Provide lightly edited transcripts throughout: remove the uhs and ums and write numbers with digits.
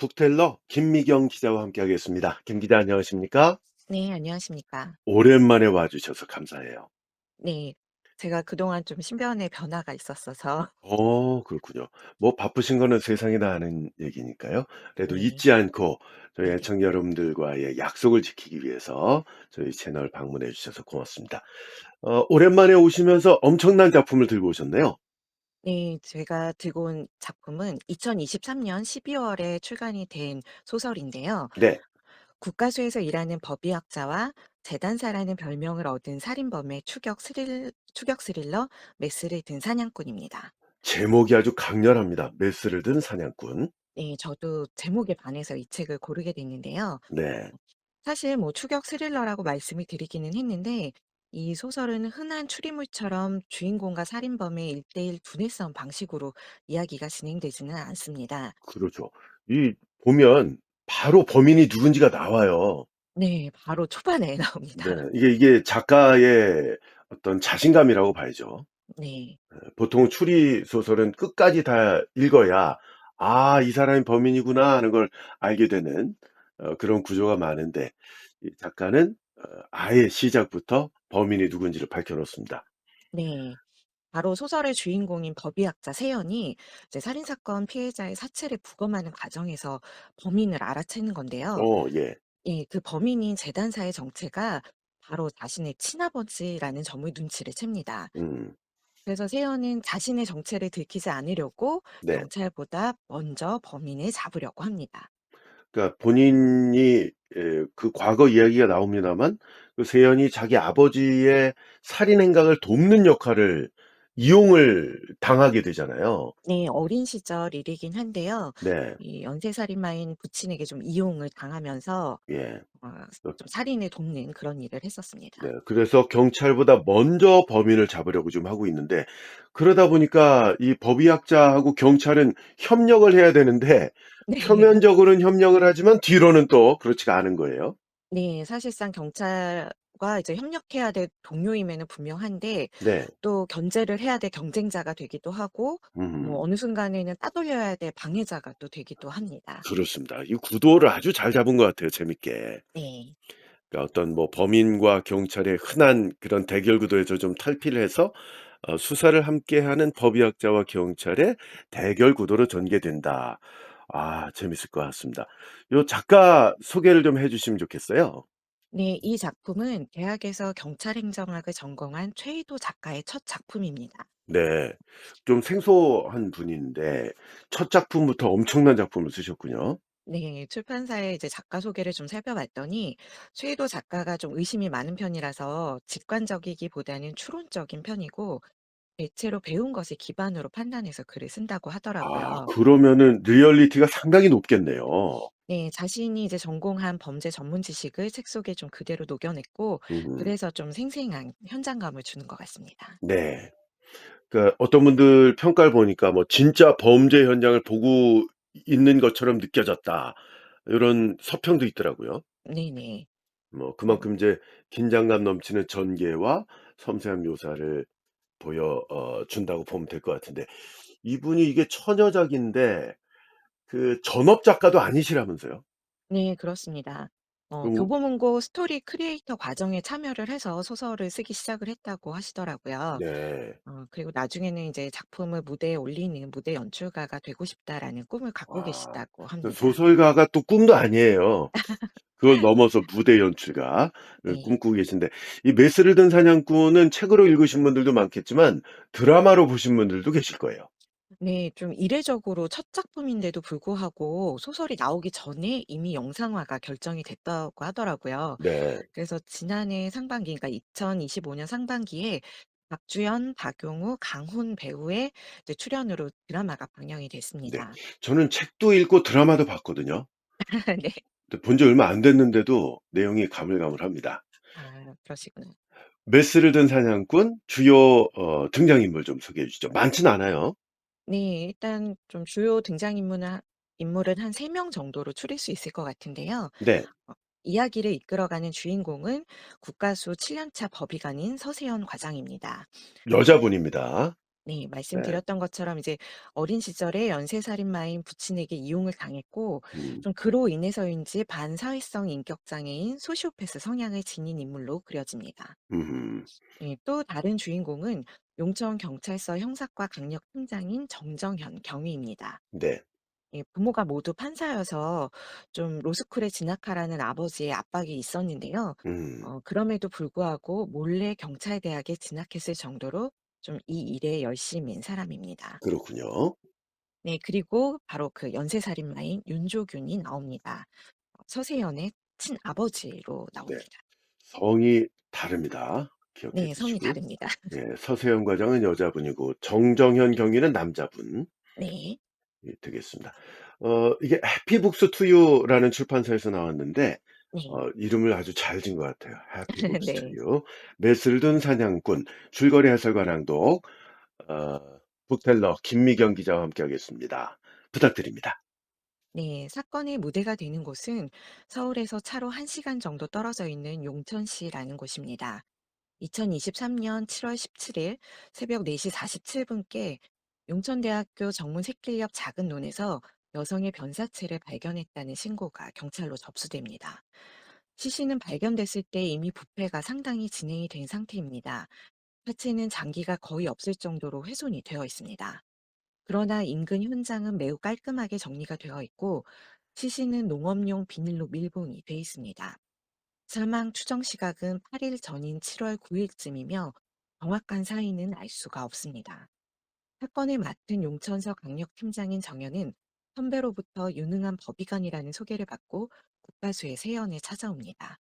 북텔러 김미경 기자와 함께하겠습니다. 김 기자 안녕하십니까? 네, 안녕하십니까. 오랜만에 와주셔서 감사해요. 네. 제가 그동안 좀 신변의 변화가 있었어서 그렇군요. 뭐 바쁘신 거는 세상이 다 아는 얘기니까요. 그래도 네. 잊지 않고 저희 네네. 애청자 여러분들과의 약속을 지키기 위해서 저희 채널 방문해 주셔서 고맙습니다. 오랜만에 오시면서 엄청난 작품을 들고 오셨네요. 네. 제가 들고 온 작품은 2023년 12 월에 출간이 된 소설인데요. 네. 국가수에서 일하는 법의학자와 재단사라는 별명을 얻은 살인범의 추격 스릴러 메스를 든 사냥꾼입니다. 제목이 아주 강렬합니다. 메스를 든 사냥꾼. 네. 저도 제목에 반해서 이 책을 고르게 됐는데요. 네. 사실 뭐 추격 스릴러라고 말씀을 드리기는 했는데 이 소설은 흔한 추리물처럼 주인공과 살인범의 1대1 두뇌 싸움 방식으로 이야기가 진행되지는 않습니다. 그렇죠. 이 보면 바로 범인이 누군지가 나와요. 네. 바로 초반에 네. 나옵니다. 이게 작가의 어떤 자신감이라고 봐야죠. 네. 보통 추리 소설은 끝까지 다 읽어야 '아 이 사람이 범인이구나.' 하는 걸 알게 되는 그런 구조가 많은데 이 작가는 아예 시작부터 범인이 누군지를 밝혀 놓습니다. 네. 바로 소설의 주인공인 법의학자 세연이 이제 살인 사건 피해자의 사체를 부검하는 과정에서 범인을 알아채는 건데요. 예. 예, 그 범인인 재단사의 정체가 바로 자신의 친아버지라는 점을 눈치를 챕니다. 음. 그래서 세연은 자신의 정체를 들키지 않으려고 네. 경찰보다 먼저 범인을 잡으려고 합니다. 그러니까 본인이 그 과거 이야기가 나옵니다만 그 세연이 자기 아버지의 살인 행각을 돕는 역할을 이용을 당하게 되잖아요. 네, 어린 시절 일이긴 한데요. 네. 이 연쇄살인마인 부친에게 좀 이용을 당하면서 예. 어 어 좀 살인을 돕는 그런 일을 네. 했었습니다. 그래서 경찰보다 먼저 범인을 잡으려고 좀 하고 있는데 그러다 보니까 이 법의학자하고 경찰은 협력을 해야 되는데 네. 표면적으로는 협력을 하지만 뒤로는 또 그렇지가 않은 거예요. 네. 사실상 경찰과 이제 협력해야 될 동료임에는 분명한데 네. 또 견제를 해야 될 경쟁자가 되기도 하고 뭐 음. 어느 순간에는 따돌려야 될 방해자가 또 되기도 합니다. 그렇습니다. 이 구도를 아주 잘 잡은 것 같아요, 재밌게. 네. 그러니까 어떤 뭐 범인과 경찰의 흔한 그런 대결 구도에서 좀 탈피를 해서 수사를 함께하는 법의학자와 경찰의 대결 구도로 전개된다. 아 재밌을 것 같습니다. 요 작가 소개를 좀 해 주시면 좋겠어요. 네. 이 작품은 대학에서 경찰 행정학을 전공한 최희도 작가의 첫 작품입니다. 네. 좀 생소한 분인데 첫 작품부터 엄청난 작품을 쓰셨군요. 네. 출판사에 이제 작가 소개를 좀 살펴봤더니 최희도 작가가 좀 의심이 많은 편이라서 직관적이기보다는 추론적인 편이고 대체로 배운 것을 기반으로 판단해서 글을 쓴다고 아 하더라고요. 그러면은 리얼리티가 상당히 높겠네요. 네. 자신이 이제 전공한 범죄 전문 지식을 책 속에 좀 그대로 녹여냈고 음 그래서 좀 생생한 현장감을 주는 것 같습니다. 네. 그러니까 어떤 분들 평가를 보니까 뭐 "진짜 범죄 현장을 보고 있는 것처럼 느껴졌다." 요런 서평도 있더라고요. 네네. 뭐 어 그만큼 이제 긴장감 넘치는 전개와 섬세한 묘사를 준다고 보면 될 것 같은데 이분이 이게 처녀작인데 그 전업 작가도 아니시라면서요? 네, 그렇습니다. 그럼 교보문고 스토리 크리에이터 과정에 참여를 해서 소설을 쓰기 시작을 했다고 하시더라고요. 네. 그리고 나중에는 이제 작품을 무대에 올리는 무대 연출가가 되고 싶다라는 꿈을 갖고 와. 계시다고 그 합니다. 소설가가 또 꿈도 아니에요. 그걸 넘어서 무대 연출가를 네. 꿈꾸고 계신데 이 메스를 든 사냥꾼은 책으로 읽으신 분들도 많겠지만 드라마로 보신 분들도 계실 거예요. 네. 좀 이례적으로 첫 작품인데도 불구하고 소설이 나오기 전에 이미 영상화가 결정이 됐다고 하더라고요. 네. 그래서 지난해 상반기 그러니까 2025년 상반기에 박주연, 박용우, 강훈 배우의 이제 출연으로 드라마가 방영이 네. 됐습니다. 저는 책도 읽고 드라마도 봤거든요. 네. 근데 본지 얼마 안 됐는데도 내용이 가물가물합니다. 아, 그러시구나. 메스를 든 사냥꾼 주요 등장인물 좀 소개해 주시죠. 많진 않아요. 네. 일단 좀 주요 인물은 한 3명 정도로 추릴 수 있을 것 같은데요. 네. 어 이야기를 이끌어가는 주인공은 국가수 7년 차 법의관인 서세연 과장입니다. 여자분입니다. 네. 네. 말씀드렸던 것처럼 이제 어린 시절에 연쇄살인마인 부친에게 이용을 당했고 음. 좀 그로 인해서인지 반사회성 인격 장애인 소시오패스 성향을 지닌 인물로 그려집니다. 음. 예. 또 다른 주인공은 용천 경찰서 형사과 강력 팀장인 정정현 경위입니다. 네. 예. 부모가 모두 판사여서 좀 로스쿨에 진학하라는 아버지의 압박이 있었는데요. 음. 그럼에도 불구하고 몰래 경찰대학에 진학했을 정도로 좀 이 일에 열심인 사람입니다. 그렇군요. 네. 그리고 바로 그 연쇄살인마인 윤조균이 나옵니다. 서세연의 친아버지로 네. 나옵니다. 성이 다릅니다. 기억해 네. 성이 두시고. 다릅니다. 예. 서세영 과장은 여자분이고 정정현 경위는 남자분 네. 이 되겠습니다. 이게 해피북스 투유라는 출판사에서 나왔는데 네. 이름을 아주 잘 지은 것 같아요. 해피북스 네. 투유. 메슬든 사냥꾼, 줄거리 해설과 낭독, 북텔러 김미경 기자와 함께하겠습니다. 부탁드립니다. 네. 사건의 무대가 되는 곳은 서울에서 차로 1 시간 정도 떨어져 있는 용천시라는 곳입니다. 2023년 7월 17일 새벽 4시 47 분께 용천대학교 정문 새길 옆 작은 논에서 여성의 변사체를 발견했다는 신고가 경찰로 접수됩니다. 시신은 발견됐을 때 이미 부패가 상당히 진행이 된 상태입니다. 하체는 장기가 거의 없을 정도로 훼손이 되어 있습니다. 그러나 인근 현장은 매우 깔끔하게 정리가 되어 있고 시신은 농업용 비닐로 밀봉이 돼 있습니다. 사망 추정 시각은 8일 전인 7월 9일쯤이며 정확한 사인은 알 수가 없습니다. 사건을 맡은 용천서 강력팀장인 정현은 선배로부터 유능한 법의관이라는 소개를 받고 국가수의 세연에 찾아옵니다.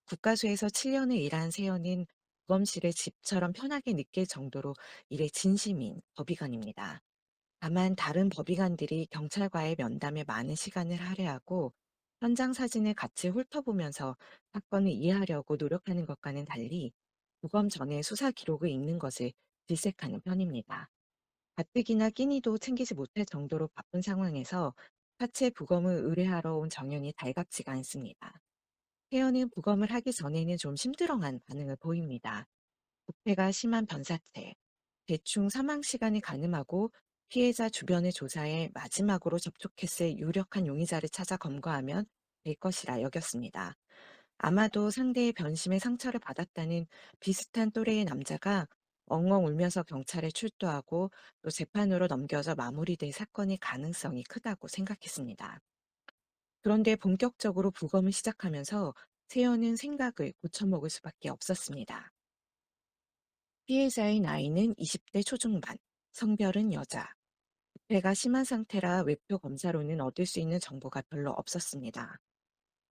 국가수에서 7년을 일한 세연은 부검실을 집처럼 편하게 느낄 정도로 일에 진심인 법의관입니다. 다만 다른 법의관들이 경찰과의 면담에 많은 시간을 할애하고 현장 사진을 같이 훑어보면서 사건을 이해하려고 노력하는 것과는 달리 부검 전에 수사 기록을 읽는 것을 질색하는 편입니다. 가뜩이나 끼니도 챙기지 못할 정도로 바쁜 상황에서 사체 부검을 의뢰하러 온 정연이 달갑지가 않습니다. 태연은 부검을 하기 전에는 좀 심드렁한 반응을 보입니다. 부패가 심한 변사체, 대충 사망 시간이 가늠하고 피해자 주변의 조사에 마지막으로 접촉했을 유력한 용의자를 찾아 검거하면 될 것이라 여겼습니다. 아마도 상대의 변심에 상처를 받았다는 비슷한 또래의 남자가 엉엉 울면서 경찰에 출두하고 또 재판으로 넘겨져 마무리될 사건의 가능성이 크다고 생각했습니다. 그런데 본격적으로 부검을 시작하면서 세연은 생각을 고쳐먹을 수밖에 없었습니다. 피해자의 나이는 20대 초중반, 성별은 여자, 부패가 심한 상태라 외표 검사로는 얻을 수 있는 정보가 별로 없었습니다.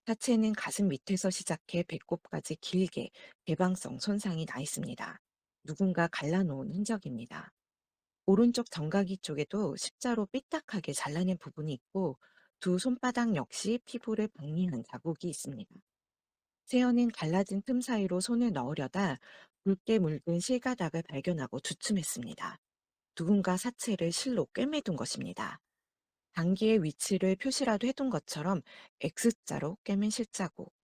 하체는 가슴 밑에서 시작해 배꼽까지 길게 개방성 손상이 나 있습니다. 누군가 갈라놓은 흔적입니다. 오른쪽 정강이 쪽에도 십자로 삐딱하게 잘라낸 부분이 있고 두 손바닥 역시 피부를 박리한 자국이 있습니다. 세연은 갈라진 틈 사이로 손을 넣으려다 붉게 물든 실가닥을 발견하고 주춤했습니다. 누군가 사체를 실로 꿰매둔 것입니다. 단기의 위치를 표시라도 해둔 것처럼 X자로 꿰맨 실자국.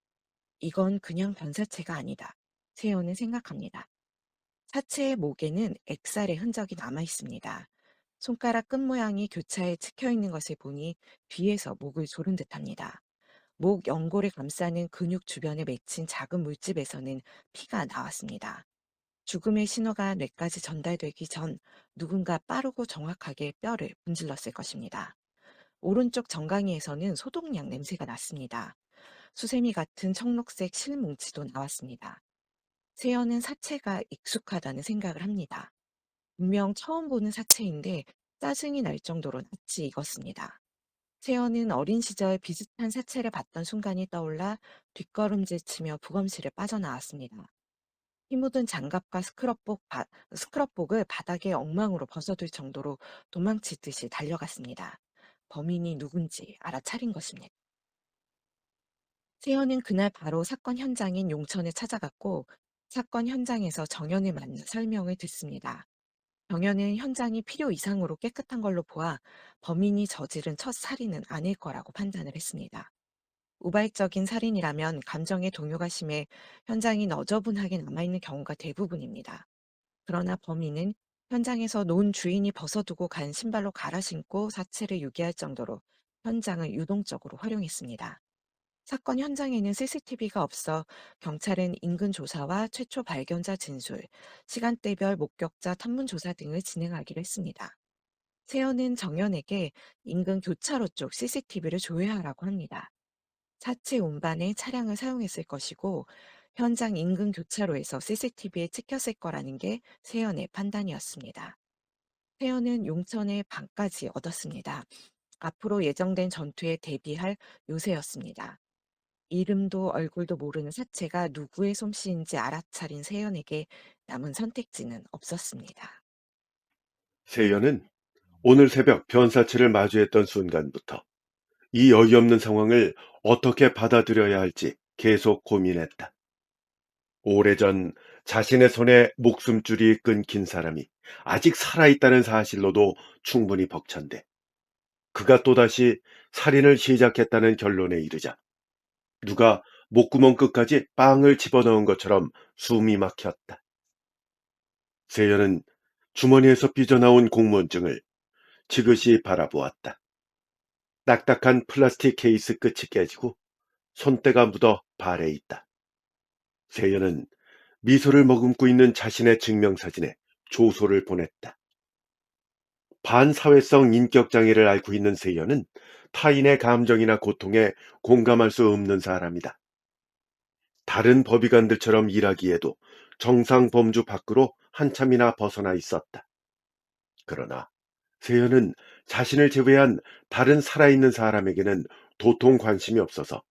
이건 그냥 변사체가 아니다. 세연은 생각합니다. 사체의 목에는 엑살의 흔적이 남아 있습니다. 손가락 끝 모양이 교차에 찍혀 있는 것을 보니 뒤에서 목을 조른 듯합니다. 목 연골을 감싸는 근육 주변에 맺힌 작은 물집에서는 피가 나왔습니다. 죽음의 신호가 뇌까지 전달되기 전 누군가 빠르고 정확하게 뼈를 분질렀을 것입니다. 오른쪽 정강이에서는 소독약 냄새가 났습니다. 수세미 같은 청록색 실뭉치도 나왔습니다. 세연은 사체가 익숙하다는 생각을 합니다. 분명 처음 보는 사체인데 짜증이 날 정도로 낯이 익었습니다. 세연은 어린 시절 비슷한 사체를 봤던 순간이 떠올라 뒷걸음질 치며 부검실을 빠져나왔습니다. 피 묻은 장갑과 스크럽복을 바닥에 엉망으로 벗어둘 정도로 도망치듯이 달려갔습니다. 범인이 누군지 알아차린 것입니다. 세연은 그날 바로 사건 현장인 용천에 찾아갔고 사건 현장에서 정연을 만나 설명을 듣습니다. 정연은 현장이 필요 이상으로 깨끗한 걸로 보아 범인이 저지른 첫 살인은 아닐 거라고 판단을 했습니다. 우발적인 살인이라면 감정의 동요가 심해 현장이 너저분하게 남아있는 경우가 대부분입니다. 그러나 범인은 현장에서 논 주인이 벗어두고 간 신발로 갈아 신고 사체를 유기할 정도로 현장을 유동적으로 활용했습니다. 사건 현장에는 CCTV가 없어 경찰은 인근 조사와 최초 발견자 진술, 시간대별 목격자 탐문 조사 등을 진행하기로 했습니다. 세연은 정연에게 인근 교차로 쪽 CCTV를 조회하라고 합니다. 사체 운반에 차량을 사용했을 것이고 현장 인근 교차로에서 CCTV에 찍혔을 거라는 게 세연의 판단이었습니다. 세연은 용천의 방까지 얻었습니다. 앞으로 예정된 전투에 대비할 요새였습니다. 이름도 얼굴도 모르는 사체가 누구의 솜씨인지 알아차린 세연에게 남은 선택지는 없었습니다. 세연은 오늘 새벽 변사체를 마주했던 순간부터 이 어이없는 상황을 어떻게 받아들여야 할지 계속 고민했다. 오래전 자신의 손에 목숨줄이 끊긴 사람이 아직 살아있다는 사실로도 충분히 벅찬데 그가 또다시 살인을 시작했다는 결론에 이르자 누가 목구멍 끝까지 빵을 집어넣은 것처럼 숨이 막혔다. 세연은 주머니에서 삐져나온 공무원증을 지그시 바라보았다. 딱딱한 플라스틱 케이스 끝이 깨지고 손때가 묻어 발에 있다. 세연은 미소를 머금고 있는 자신의 증명사진에 조소를 보냈다. 반사회성 인격장애를 앓고 있는 세연은 타인의 감정이나 고통에 공감할 수 없는 사람이다. 다른 법의관들처럼 일하기에도 정상 범주 밖으로 한참이나 벗어나 있었다. 그러나 세연은 자신을 제외한 다른 살아있는 사람에게는 도통 관심이 없어서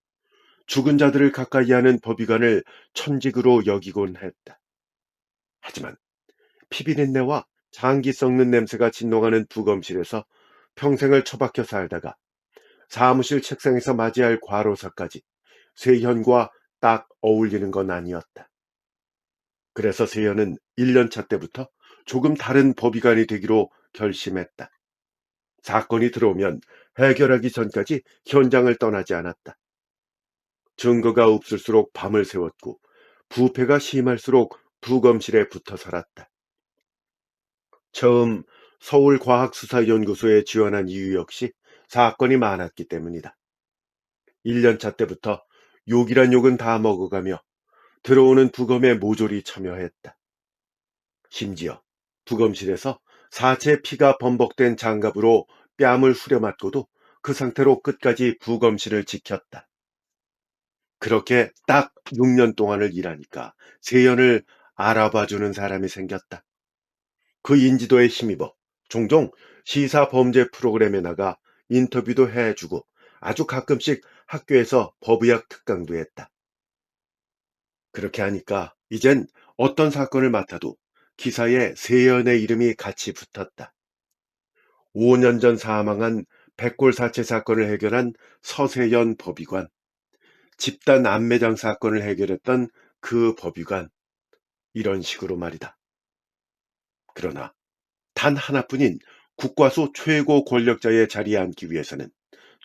죽은 자들을 가까이 하는 법의관을 천직으로 여기곤 했다. 하지만 피비린내와 장기 썩는 냄새가 진동하는 부검실에서 평생을 처박혀 살다가 사무실 책상에서 맞이할 과로사까지 세현과 딱 어울리는 건 아니었다. 그래서 세현은 1년차 때부터 조금 다른 법의관이 되기로 결심했다. 사건이 들어오면 해결하기 전까지 현장을 떠나지 않았다. 증거가 없을수록 밤을 새웠고 부패가 심할수록 부검실에 붙어 살았다. 처음 서울과학수사연구소에 지원한 이유 역시 사건이 많았기 때문이다. 1년차 때부터 욕이란 욕은 다 먹어가며 들어오는 부검에 모조리 참여했다. 심지어 부검실에서 사체 피가 범벅된 장갑으로 뺨을 후려맞고도 그 상태로 끝까지 부검실을 지켰다. 그렇게 딱 6년 동안을 일하니까 세연을 알아봐주는 사람이 생겼다. 그 인지도에 힘입어 종종 시사 범죄 프로그램에 나가 인터뷰도 해주고 아주 가끔씩 학교에서 법의학 특강도 했다. 그렇게 하니까 이젠 어떤 사건을 맡아도 기사에 세연의 이름이 같이 붙었다. 5년 전 사망한 백골사체 사건을 해결한 서세연 법의관, 집단 암매장 사건을 해결했던 그 법의관, 이런 식으로 말이다. 그러나 단 하나뿐인 국과수 최고 권력자의 자리에 앉기 위해서는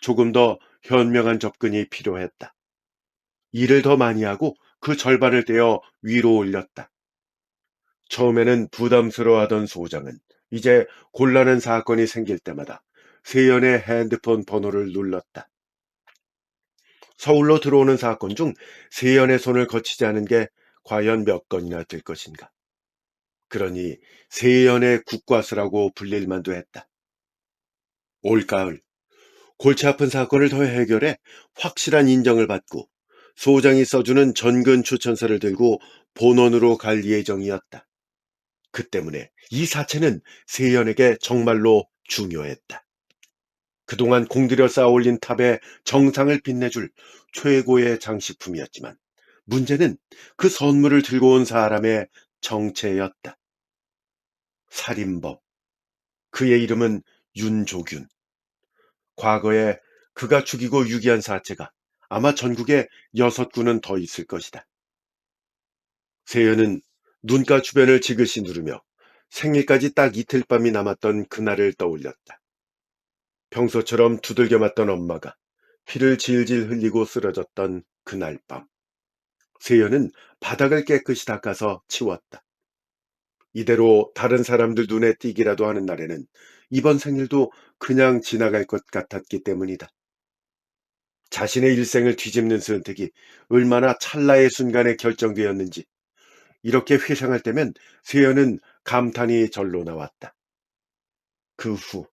조금 더 현명한 접근이 필요했다. 일을 더 많이 하고 그 절반을 떼어 위로 올렸다. 처음에는 부담스러워하던 소장은 이제 곤란한 사건이 생길 때마다 세연의 핸드폰 번호를 눌렀다. 서울로 들어오는 사건 중 세연의 손을 거치지 않은 게 과연 몇 건이나 될 것인가. 그러니 세연의 국과수라고 불릴 만도 했다. 올가을 골치 아픈 사건을 더 해결해 확실한 인정을 받고 소장이 써주는 전근 추천서를 들고 본원으로 갈 예정이었다. 그 때문에 이 사체는 세연에게 정말로 중요했다. 그동안 공들여 쌓아올린 탑에 정상을 빛내줄 최고의 장식품이었지만 문제는 그 선물을 들고 온 사람의 정체였다. 살인범. 그의 이름은 윤조균. 과거에 그가 죽이고 유기한 사체가 아마 전국에 6군은 더 있을 것이다. 세연은 눈가 주변을 지그시 누르며 생일까지 딱 이틀 밤이 남았던 그날을 떠올렸다. 평소처럼 두들겨 맞던 엄마가 피를 질질 흘리고 쓰러졌던 그날 밤. 세연은 바닥을 깨끗이 닦아서 치웠다. 이대로 다른 사람들 눈에 띄기라도 하는 날에는 이번 생일도 그냥 지나갈 것 같았기 때문이다. 자신의 일생을 뒤집는 선택이 얼마나 찰나의 순간에 결정되었는지 이렇게 회상할 때면 세연은 감탄이 절로 나왔다. 그 후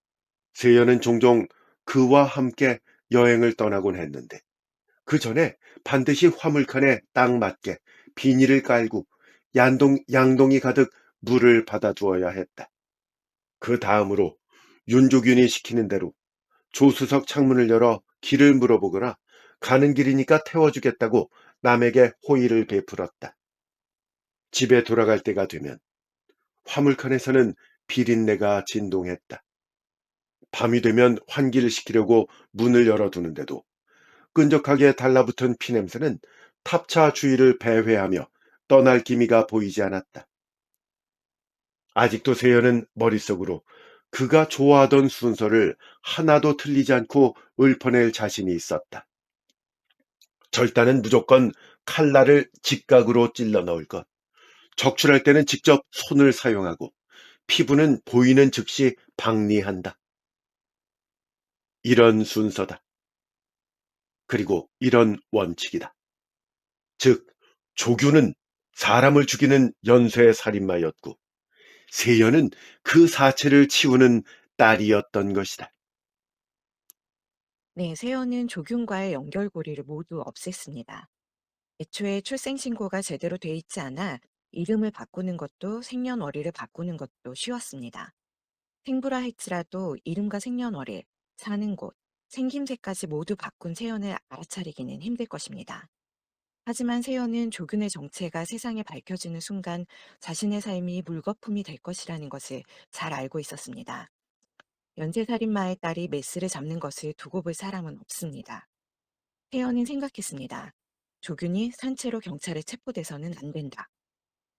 세연은 종종 그와 함께 여행을 떠나곤 했는데 그 전에 반드시 화물칸에 딱 맞게 비닐을 깔고 양동이 가득 물을 받아 두어야 했다. 그 다음으로 윤조균이 시키는 대로 조수석 창문을 열어 길을 물어보거나 가는 길이니까 태워주겠다고 남에게 호의를 베풀었다. 집에 돌아갈 때가 되면 화물칸에서는 비린내가 진동했다. 밤이 되면 환기를 시키려고 문을 열어두는데도 끈적하게 달라붙은 피냄새는 탑차 주위를 배회하며 떠날 기미가 보이지 않았다. 아직도 세연은 머릿속으로 그가 좋아하던 순서를 하나도 틀리지 않고 읊어낼 자신이 있었다. 절단은 무조건 칼날을 직각으로 찔러 넣을 것. 적출할 때는 직접 손을 사용하고 피부는 보이는 즉시 박리한다. 이런 순서다. 그리고 이런 원칙이다. 즉, 조규는 사람을 죽이는 연쇄 살인마였고 세연은 그 사체를 치우는 딸이었던 것이다. 네, 세연은 조균과의 연결고리를 모두 없앴습니다. 애초에 출생신고가 제대로 돼 있지 않아 이름을 바꾸는 것도 생년월일을 바꾸는 것도 쉬웠습니다. 생부라 할지라도 이름과 생년월일, 사는 곳, 생김새까지 모두 바꾼 세연을 알아차리기는 힘들 것입니다. 하지만 세연은 조균의 정체가 세상에 밝혀지는 순간 자신의 삶이 물거품이 될 것이라는 것을 잘 알고 있었습니다. 연쇄살인마의 딸이 메스를 잡는 것을 두고 볼 사람은 없습니다. 세연은 생각했습니다. 조균이 산채로 경찰에 체포돼서는 안 된다.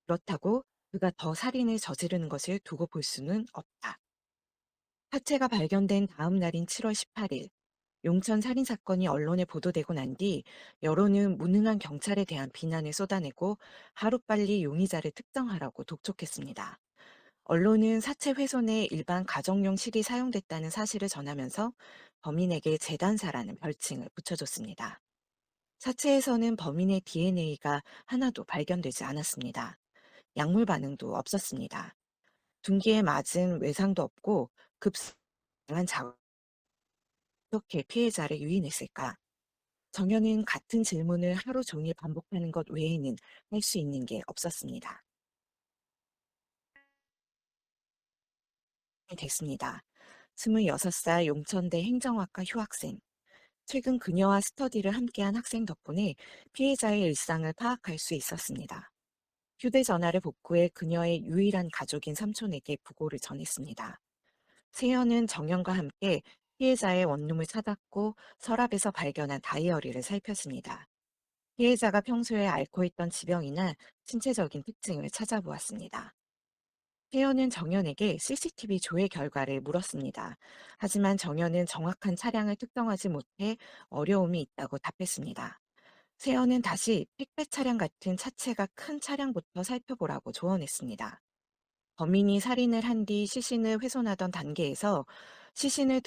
그렇다고 그가 더 살인을 저지르는 것을 두고 볼 수는 없다. 사체가 발견된 다음 날인 7월 18일, 용천 살인 사건이 언론에 보도되고 난 뒤 여론은 무능한 경찰에 대한 비난을 쏟아내고 하루빨리 용의자를 특정하라고 독촉했습니다. 언론은 사체 훼손에 일반 가정용 실이 사용됐다는 사실을 전하면서 범인에게 재단사라는 별칭을 붙여줬습니다. 사체에서는 범인의 DNA가 하나도 발견되지 않았습니다. 약물 반응도 없었습니다. 둔기에 맞은 외상도 없고 급성한 자국 어떻게 피해자를 유인했을까? 정현은 같은 질문을 하루 종일 반복하는 것 외에는 할 수 있는 게 없었습니다. 됐습니다. 26살 용천대 행정학과 휴학생. 최근 그녀와 스터디를 함께한 학생 덕분에 피해자의 일상을 파악할 수 있었습니다. 휴대전화를 복구해 그녀의 유일한 가족인 삼촌에게 부고를 전했습니다. 세연은 정연과 함께 피해자의 원룸을 찾았고 서랍에서 발견한 다이어리를 살폈습니다. 피해자가 평소에 앓고 있던 지병이나 신체적인 특징을 찾아보았습니다. 세연은 정연에게 CCTV 조회 결과를 물었습니다. 하지만 정연은 정확한 차량을 특정하지 못해 어려움이 있다고 답했습니다. 세연은 다시 택배 차량 같은 차체가 큰 차량부터 살펴보라고 조언했습니다. 범인이 살인을 한 뒤 시신을 훼손하던 단계에서 시신을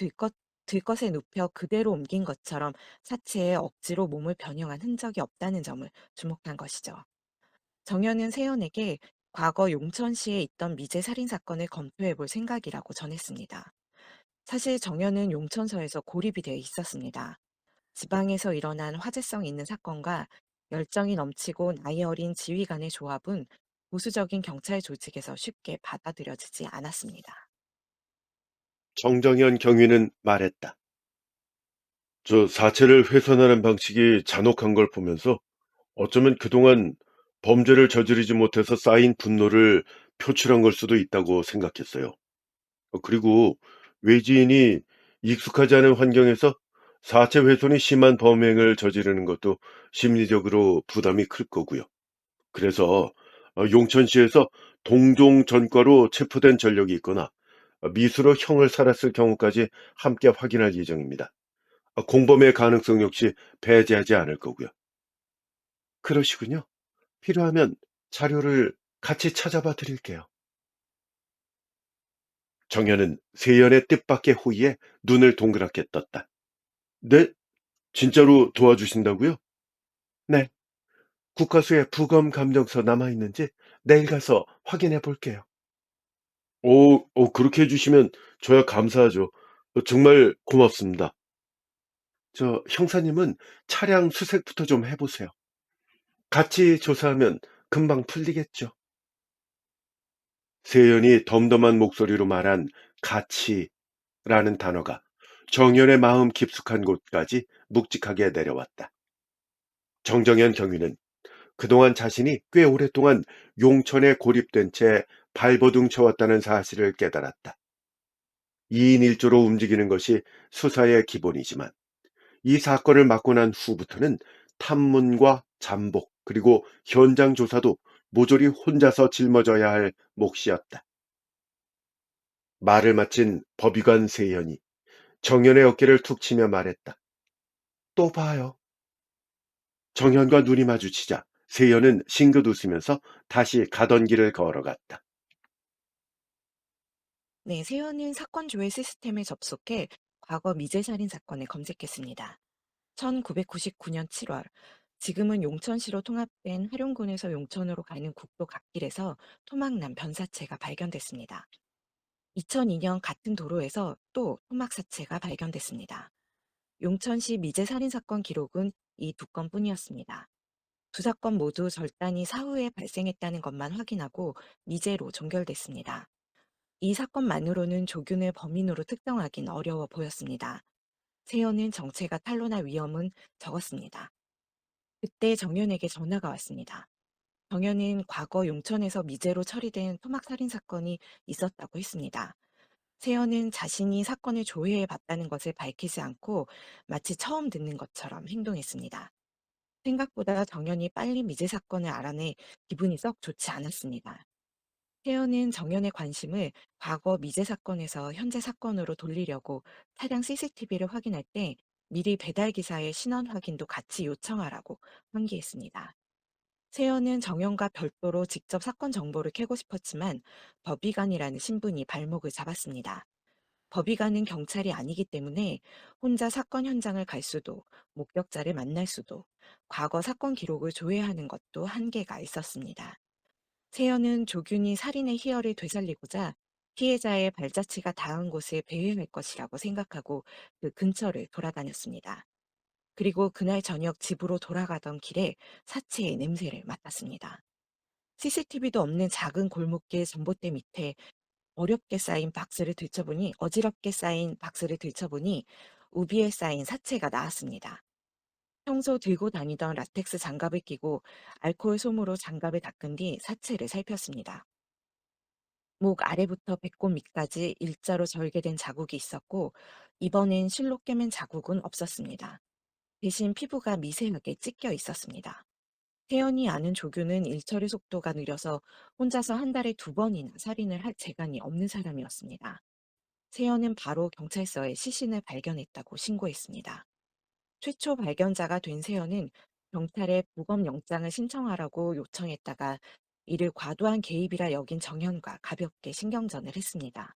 들것에 눕혀 그대로 옮긴 것처럼 사체에 억지로 몸을 변형한 흔적이 없다는 점을 주목한 것이죠. 정연은 세연에게 과거 용천시에 있던 미제 살인 사건을 검토해 볼 생각이라고 전했습니다. 사실 정연은 용천서에서 고립이 되어 있었습니다. 지방에서 일어난 화제성 있는 사건과 열정이 넘치고 나이 어린 지휘관의 조합은 보수적인 경찰 조직에서 쉽게 받아들여지지 않았습니다. 정정현 경위는 말했다. 저 사체를 훼손하는 방식이 잔혹한 걸 보면서 어쩌면 그동안 범죄를 저지르지 못해서 쌓인 분노를 표출한 걸 수도 있다고 생각했어요. 그리고 외지인이 익숙하지 않은 환경에서 사체 훼손이 심한 범행을 저지르는 것도 심리적으로 부담이 클 거고요. 그래서 용천시에서 동종 전과로 체포된 전력이 있거나 미수로 형을 살았을 경우까지 함께 확인할 예정입니다. 공범의 가능성 역시 배제하지 않을 거고요. 그러시군요. 필요하면 자료를 같이 찾아봐 드릴게요. 정현은 세연의 뜻밖의 호의에 눈을 동그랗게 떴다. 네? 진짜로 도와주신다고요? 네. 국과수에 부검 감정서 남아있는지 내일 가서 확인해 볼게요. 그렇게 해주시면 저야 감사하죠. 정말 고맙습니다. 형사님은 차량 수색부터 좀 해보세요. 같이 조사하면 금방 풀리겠죠. 세연이 덤덤한 목소리로 말한 가치라는 단어가 정연의 마음 깊숙한 곳까지 묵직하게 내려왔다. 정정현 경위는 그동안 자신이 꽤 오랫동안 용천에 고립된 채 발버둥 쳐왔다는 사실을 깨달았다. 2인 1조로 움직이는 것이 수사의 기본이지만 이 사건을 맡고 난 후부터는 탐문과 잠복 그리고 현장 조사도 모조리 혼자서 짊어져야 할 몫이었다. 말을 마친 법의관 세연이 정연의 어깨를 툭 치며 말했다. 또 봐요. 정연과 눈이 마주치자 세연은 싱긋 웃으면서 다시 가던 길을 걸어갔다. 네, 세연은 사건 조회 시스템에 접속해 과거 미제살인 사건을 검색했습니다. 1999년 7월, 지금은 용천시로 통합된 활용군에서 용천으로 가는 국도 갓길에서 토막난 변사체가 발견됐습니다. 2002년 같은 도로에서 또 토막 사체가 발견됐습니다. 용천시 미제 살인 사건 기록은 이 두 건뿐이었습니다. 두 사건 모두 절단이 사후에 발생했다는 것만 확인하고 미제로 종결됐습니다. 이 사건만으로는 조균을 범인으로 특정하긴 어려워 보였습니다. 세연은 정체가 탄로날 위험은 적었습니다. 그때 정연에게 전화가 왔습니다. 정연은 과거 용천에서 미제로 처리된 토막 살인 사건이 있었다고 했습니다. 세연은 자신이 사건을 조회해 봤다는 것을 밝히지 않고 마치 처음 듣는 것처럼 행동했습니다. 생각보다 정연이 빨리 미제 사건을 알아내 기분이 썩 좋지 않았습니다. 세연은 정연의 관심을 과거 미제 사건에서 현재 사건으로 돌리려고 차량 CCTV를 확인할 때 미리 배달 기사의 신원 확인도 같이 요청하라고 환기했습니다. 세연은 정연과 별도로 직접 사건 정보를 캐고 싶었지만 법의관이라는 신분이 발목을 잡았습니다. 법의관은 경찰이 아니기 때문에 혼자 사건 현장을 갈 수도, 목격자를 만날 수도, 과거 사건 기록을 조회하는 것도 한계가 있었습니다. 세연은 조균이 살인의 희열을 되살리고자 피해자의 발자취가 닿은 곳을 배회할 것이라고 생각하고 그 근처를 돌아다녔습니다. 그리고 그날 저녁 집으로 돌아가던 길에 사체의 냄새를 맡았습니다. CCTV도 없는 작은 골목길 전봇대 밑에 어지럽게 쌓인 박스를 들춰보니 우비에 쌓인 사체가 나왔습니다. 평소 들고 다니던 라텍스 장갑을 끼고 알코올 솜으로 장갑을 닦은 뒤 사체를 살폈습니다. 목 아래부터 배꼽 밑까지 일자로 절개된 자국이 있었고 이번엔 실로 꿰맨 자국은 없었습니다. 대신 피부가 미세하게 찢겨 있었습니다. 태연이 아는 조교는 일처리 속도가 느려서 혼자서 한 달에 2번이나 살인을 할 재간이 없는 사람이었습니다. 세연은 바로 경찰서에 시신을 발견했다고 신고했습니다. 최초 발견자가 된 세연은 경찰에 부검 영장을 신청하라고 요청했다가 이를 과도한 개입이라 여긴 정현과 가볍게 신경전을 했습니다.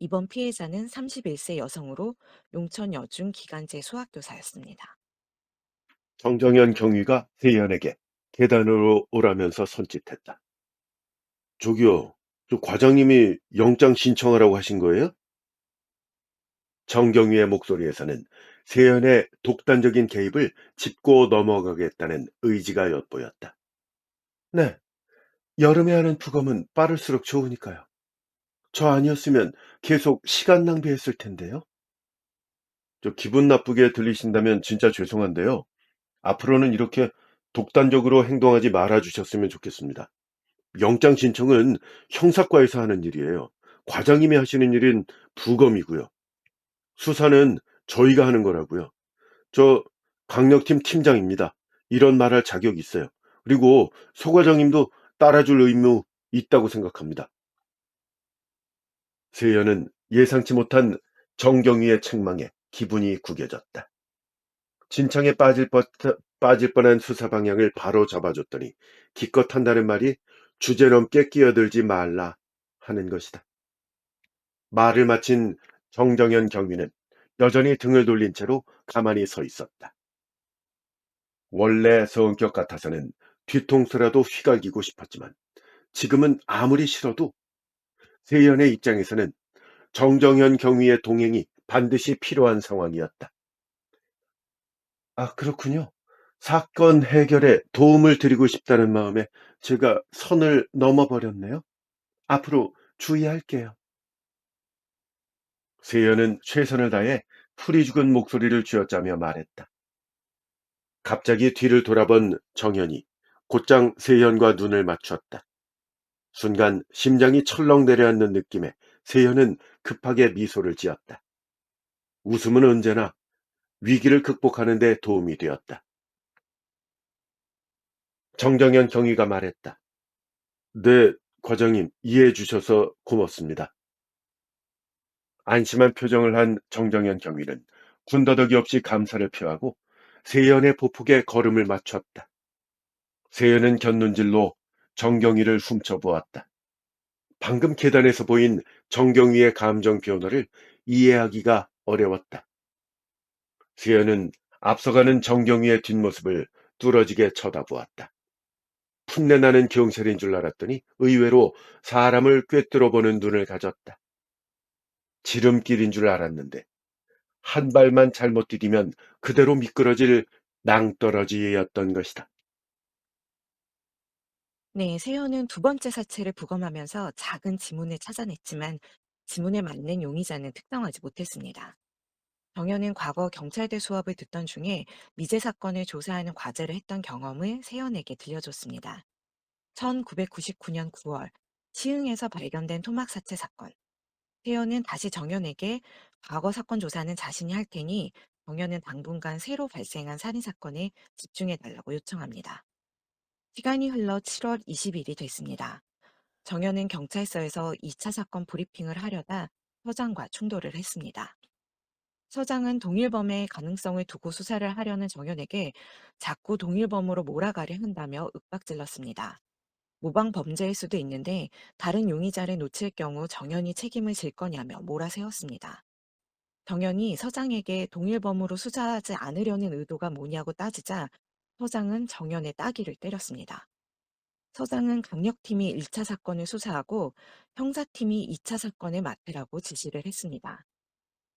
이번 피해자는 31세 여성으로 용천 여중 기간제 수학교사였습니다. 정정현 경위가 세연에게 계단으로 오라면서 손짓했다. 저기요, 저 과장님이 영장 신청하라고 하신 거예요? 정경위의 목소리에서는 세연의 독단적인 개입을 짚고 넘어가겠다는 의지가 엿보였다. 네, 여름에 하는 부검은 빠를수록 좋으니까요. 저 아니었으면 계속 시간 낭비했을 텐데요. 저 기분 나쁘게 들리신다면 진짜 죄송한데요. 앞으로는 이렇게 독단적으로 행동하지 말아 주셨으면 좋겠습니다. 영장 신청은 형사과에서 하는 일이에요. 과장님이 하시는 일은 부검이고요. 수사는 저희가 하는 거라고요. 저 강력팀 팀장입니다. 이런 말할 자격 있어요. 그리고 소 과장님도 따라줄 의무 있다고 생각합니다. 세연은 예상치 못한 정경위의 책망에 기분이 구겨졌다. 진창에 빠질 뻔한 수사 방향을 바로 잡아줬더니 기껏 한다는 말이 주제넘게 끼어들지 말라 하는 것이다. 말을 마친 정정현 경위는 여전히 등을 돌린 채로 가만히 서 있었다. 원래 성격 같아서는 뒤통수라도 휘갈기고 싶었지만 지금은 아무리 싫어도 세연의 입장에서는 정정현 경위의 동행이 반드시 필요한 상황이었다. 아, 그렇군요. 사건 해결에 도움을 드리고 싶다는 마음에 제가 선을 넘어버렸네요. 앞으로 주의할게요. 세연은 최선을 다해 풀이 죽은 목소리를 쥐어짜며 말했다. 갑자기 뒤를 돌아본 정연이 곧장 세연과 눈을 맞췄다. 순간 심장이 철렁 내려앉는 느낌에 세연은 급하게 미소를 지었다. 웃음은 언제나 위기를 극복하는 데 도움이 되었다. 정정현 경위가 말했다. 네, 과장님, 이해해 주셔서 고맙습니다. 안심한 표정을 한 정정현 경위는 군더더기 없이 감사를 표하고 세연의 보폭에 걸음을 맞췄다. 세연은 곁눈질로 정경위를 훔쳐보았다. 방금 계단에서 보인 정경위의 감정 변화를 이해하기가 어려웠다. 세연은 앞서가는 정경위의 뒷모습을 뚫어지게 쳐다보았다. 풋내나는 경찰인 줄 알았더니 의외로 사람을 꿰뚫어보는 눈을 가졌다. 지름길인 줄 알았는데 한 발만 잘못 디디면 그대로 미끄러질 낭떠러지였던 것이다. 네, 세연은 두 번째 사체를 부검하면서 작은 지문을 찾아냈지만 지문에 맞는 용의자는 특정하지 못했습니다. 정현은 과거 경찰대 수업을 듣던 중에 미제 사건을 조사하는 과제를 했던 경험을 세연에게 들려줬습니다. 1999년 9월 시흥에서 발견된 토막 사체 사건. 세연은 다시 정연에게 과거 사건 조사는 자신이 할 테니 정연은 당분간 새로 발생한 살인 사건에 집중해 달라고 요청합니다. 시간이 흘러 7월 20일이 됐습니다. 정연은 경찰서에서 2차 사건 브리핑을 하려다 서장과 충돌을 했습니다. 서장은 동일범의 가능성을 두고 수사를 하려는 정연에게 자꾸 동일범으로 몰아가려 한다며 윽박질렀습니다. 모방 범죄일 수도 있는데 다른 용의자를 놓칠 경우 정연이 책임을 질 거냐며 몰아세웠습니다. 정연이 서장에게 동일범으로 수사하지 않으려는 의도가 뭐냐고 따지자 서장은 정연의 따귀를 때렸습니다. 서장은 강력팀이 1차 사건을 수사하고 형사팀이 2차 사건을 맡으라고 지시를 했습니다.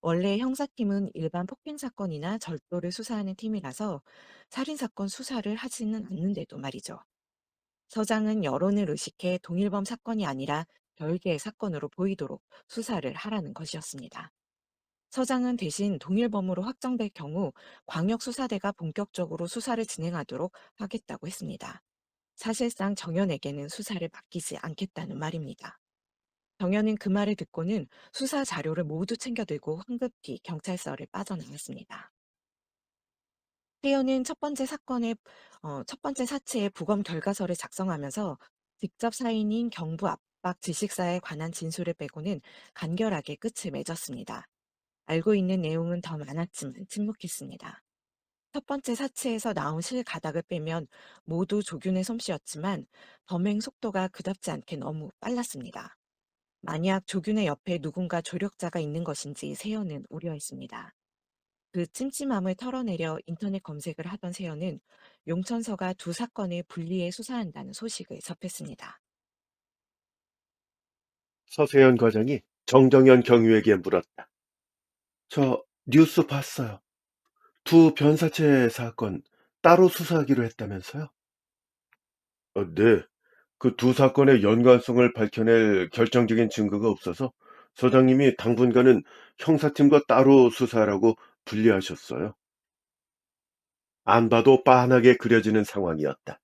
원래 형사팀은 일반 폭행 사건이나 절도를 수사하는 팀이라서 살인 사건 수사를 하지는 않는데도 말이죠. 서장은 여론을 의식해 동일범 사건이 아니라 별개의 사건으로 보이도록 수사를 하라는 것이었습니다. 서장은 대신 동일범으로 확정될 경우 광역수사대가 본격적으로 수사를 진행하도록 하겠다고 했습니다. 사실상 정연에게는 수사를 맡기지 않겠다는 말입니다. 정연은 그 말을 듣고는 수사 자료를 모두 챙겨들고 황급히 경찰서를 빠져나왔습니다. 태연은 첫 번째 사체의 부검 결과서를 작성하면서 직접 사인인 경부 압박 질식사에 관한 진술을 빼고는 간결하게 끝을 맺었습니다. 알고 있는 내용은 더 많았지만 침묵했습니다. 첫 번째 사체에서 나온 실 가닥을 빼면 모두 조균의 솜씨였지만 범행 속도가 그답지 않게 너무 빨랐습니다. 만약 조균의 옆에 누군가 조력자가 있는 것인지 세연은 우려했습니다. 그 찜찜함을 털어내려 인터넷 검색을 하던 세연은 용천서가 두 사건을 분리해 수사한다는 소식을 접했습니다. 서세현 과장이 정정현 경위에게 물었다. 저 뉴스 봤어요. 두 변사체 사건 따로 수사하기로 했다면서요? 네. 그 두 사건의 연관성을 밝혀낼 결정적인 증거가 없어서 서장님이 당분간은 형사팀과 따로 수사하라고 분리하셨어요. 안 봐도 빤하게 그려지는 상황이었다.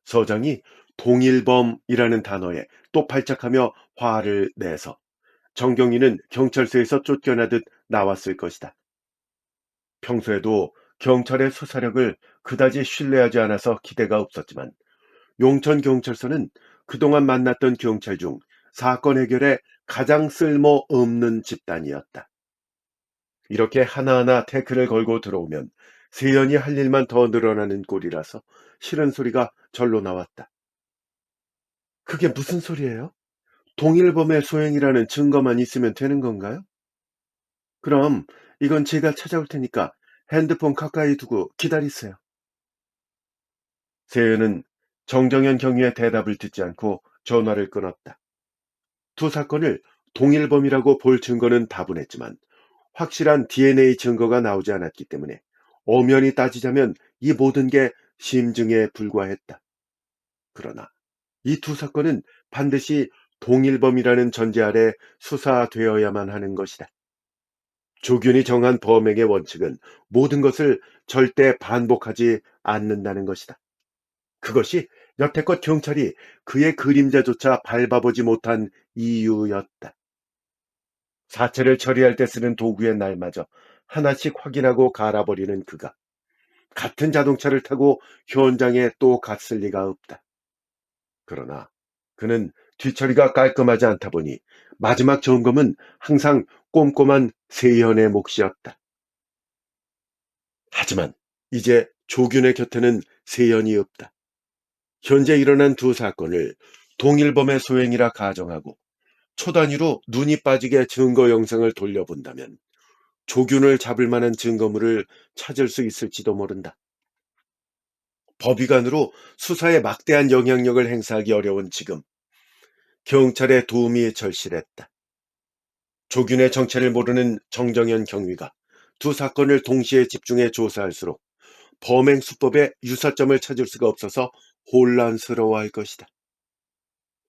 서장이 동일범이라는 단어에 또 발작하며 화를 내서 정경이는 경찰서에서 쫓겨나듯 나왔을 것이다. 평소에도 경찰의 수사력을 그다지 신뢰하지 않아서 기대가 없었지만 용천경찰서는 그동안 만났던 경찰 중 사건 해결에 가장 쓸모없는 집단이었다. 이렇게 하나하나 태클을 걸고 들어오면 세연이 할 일만 더 늘어나는 꼴이라서 싫은 소리가 절로 나왔다. 그게 무슨 소리예요? 동일범의 소행이라는 증거만 있으면 되는 건가요? 그럼 이건 제가 찾아올 테니까 핸드폰 가까이 두고 기다리세요. 세연은 정정현 경위의 대답을 듣지 않고 전화를 끊었다. 두 사건을 동일범이라고 볼 증거는 다분했지만 확실한 DNA 증거가 나오지 않았기 때문에 엄연히 따지자면 이 모든 게 심증에 불과했다. 그러나 이 두 사건은 반드시 동일범이라는 전제 아래 수사되어야만 하는 것이다. 조균이 정한 범행의 원칙은 모든 것을 절대 반복하지 않는다는 것이다. 그것이 여태껏 경찰이 그의 그림자조차 밟아보지 못한 이유였다. 사체를 처리할 때 쓰는 도구의 날마저 하나씩 확인하고 갈아버리는 그가 같은 자동차를 타고 현장에 또 갔을 리가 없다. 그러나 그는 뒤처리가 깔끔하지 않다 보니 마지막 점검은 항상 꼼꼼한 세연의 몫이었다. 하지만 이제 조균의 곁에는 세연이 없다. 현재 일어난 두 사건을 동일범의 소행이라 가정하고 초단위로 눈이 빠지게 증거 영상을 돌려본다면 조균을 잡을 만한 증거물을 찾을 수 있을지도 모른다. 법의관으로 수사에 막대한 영향력을 행사하기 어려운 지금 경찰의 도움이 절실했다. 조균의 정체를 모르는 정정현 경위가 두 사건을 동시에 집중해 조사할수록 범행 수법의 유사점을 찾을 수가 없어서 혼란스러워할 것이다.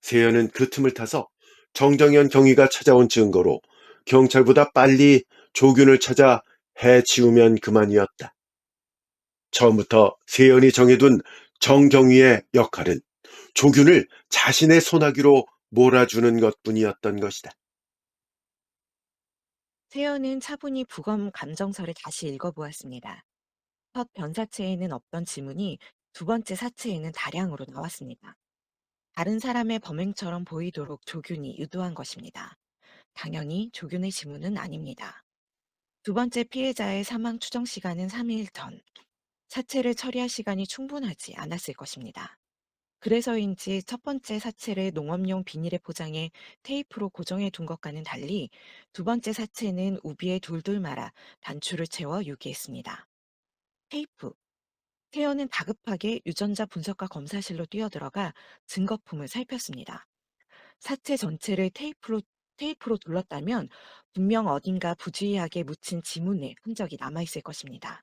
세연은 그 틈을 타서 정정현 경위가 찾아온 증거로 경찰보다 빨리 조균을 찾아 해치우면 그만이었다. 처음부터 세연이 정해둔 정경위의 역할은 조균을 자신의 소나기로 몰아주는 것뿐이었던 것이다. 세연은 차분히 부검 감정서를 다시 읽어보았습니다. 첫 변사체에는 없던 지문이 두 번째 사체에는 다량으로 나왔습니다. 다른 사람의 범행처럼 보이도록 조균이 의도한 것입니다. 당연히 조균의 지문은 아닙니다. 두 번째 피해자의 사망 추정 시간은 3일 전. 사체를 처리할 시간이 충분하지 않았을 것입니다. 그래서인지 첫 번째 사체를 농업용 비닐에 포장해 테이프로 고정해 둔 것과는 달리 두 번째 사체는 우비에 둘둘 말아 단추를 채워 유기했습니다. 테이프. 태연은 다급하게 유전자 분석가 검사실로 뛰어들어가 증거품을 살폈습니다. 사체 전체를 테이프로 둘렀다면 분명 어딘가 부주의하게 묻힌 지문의 흔적이 남아있을 것입니다.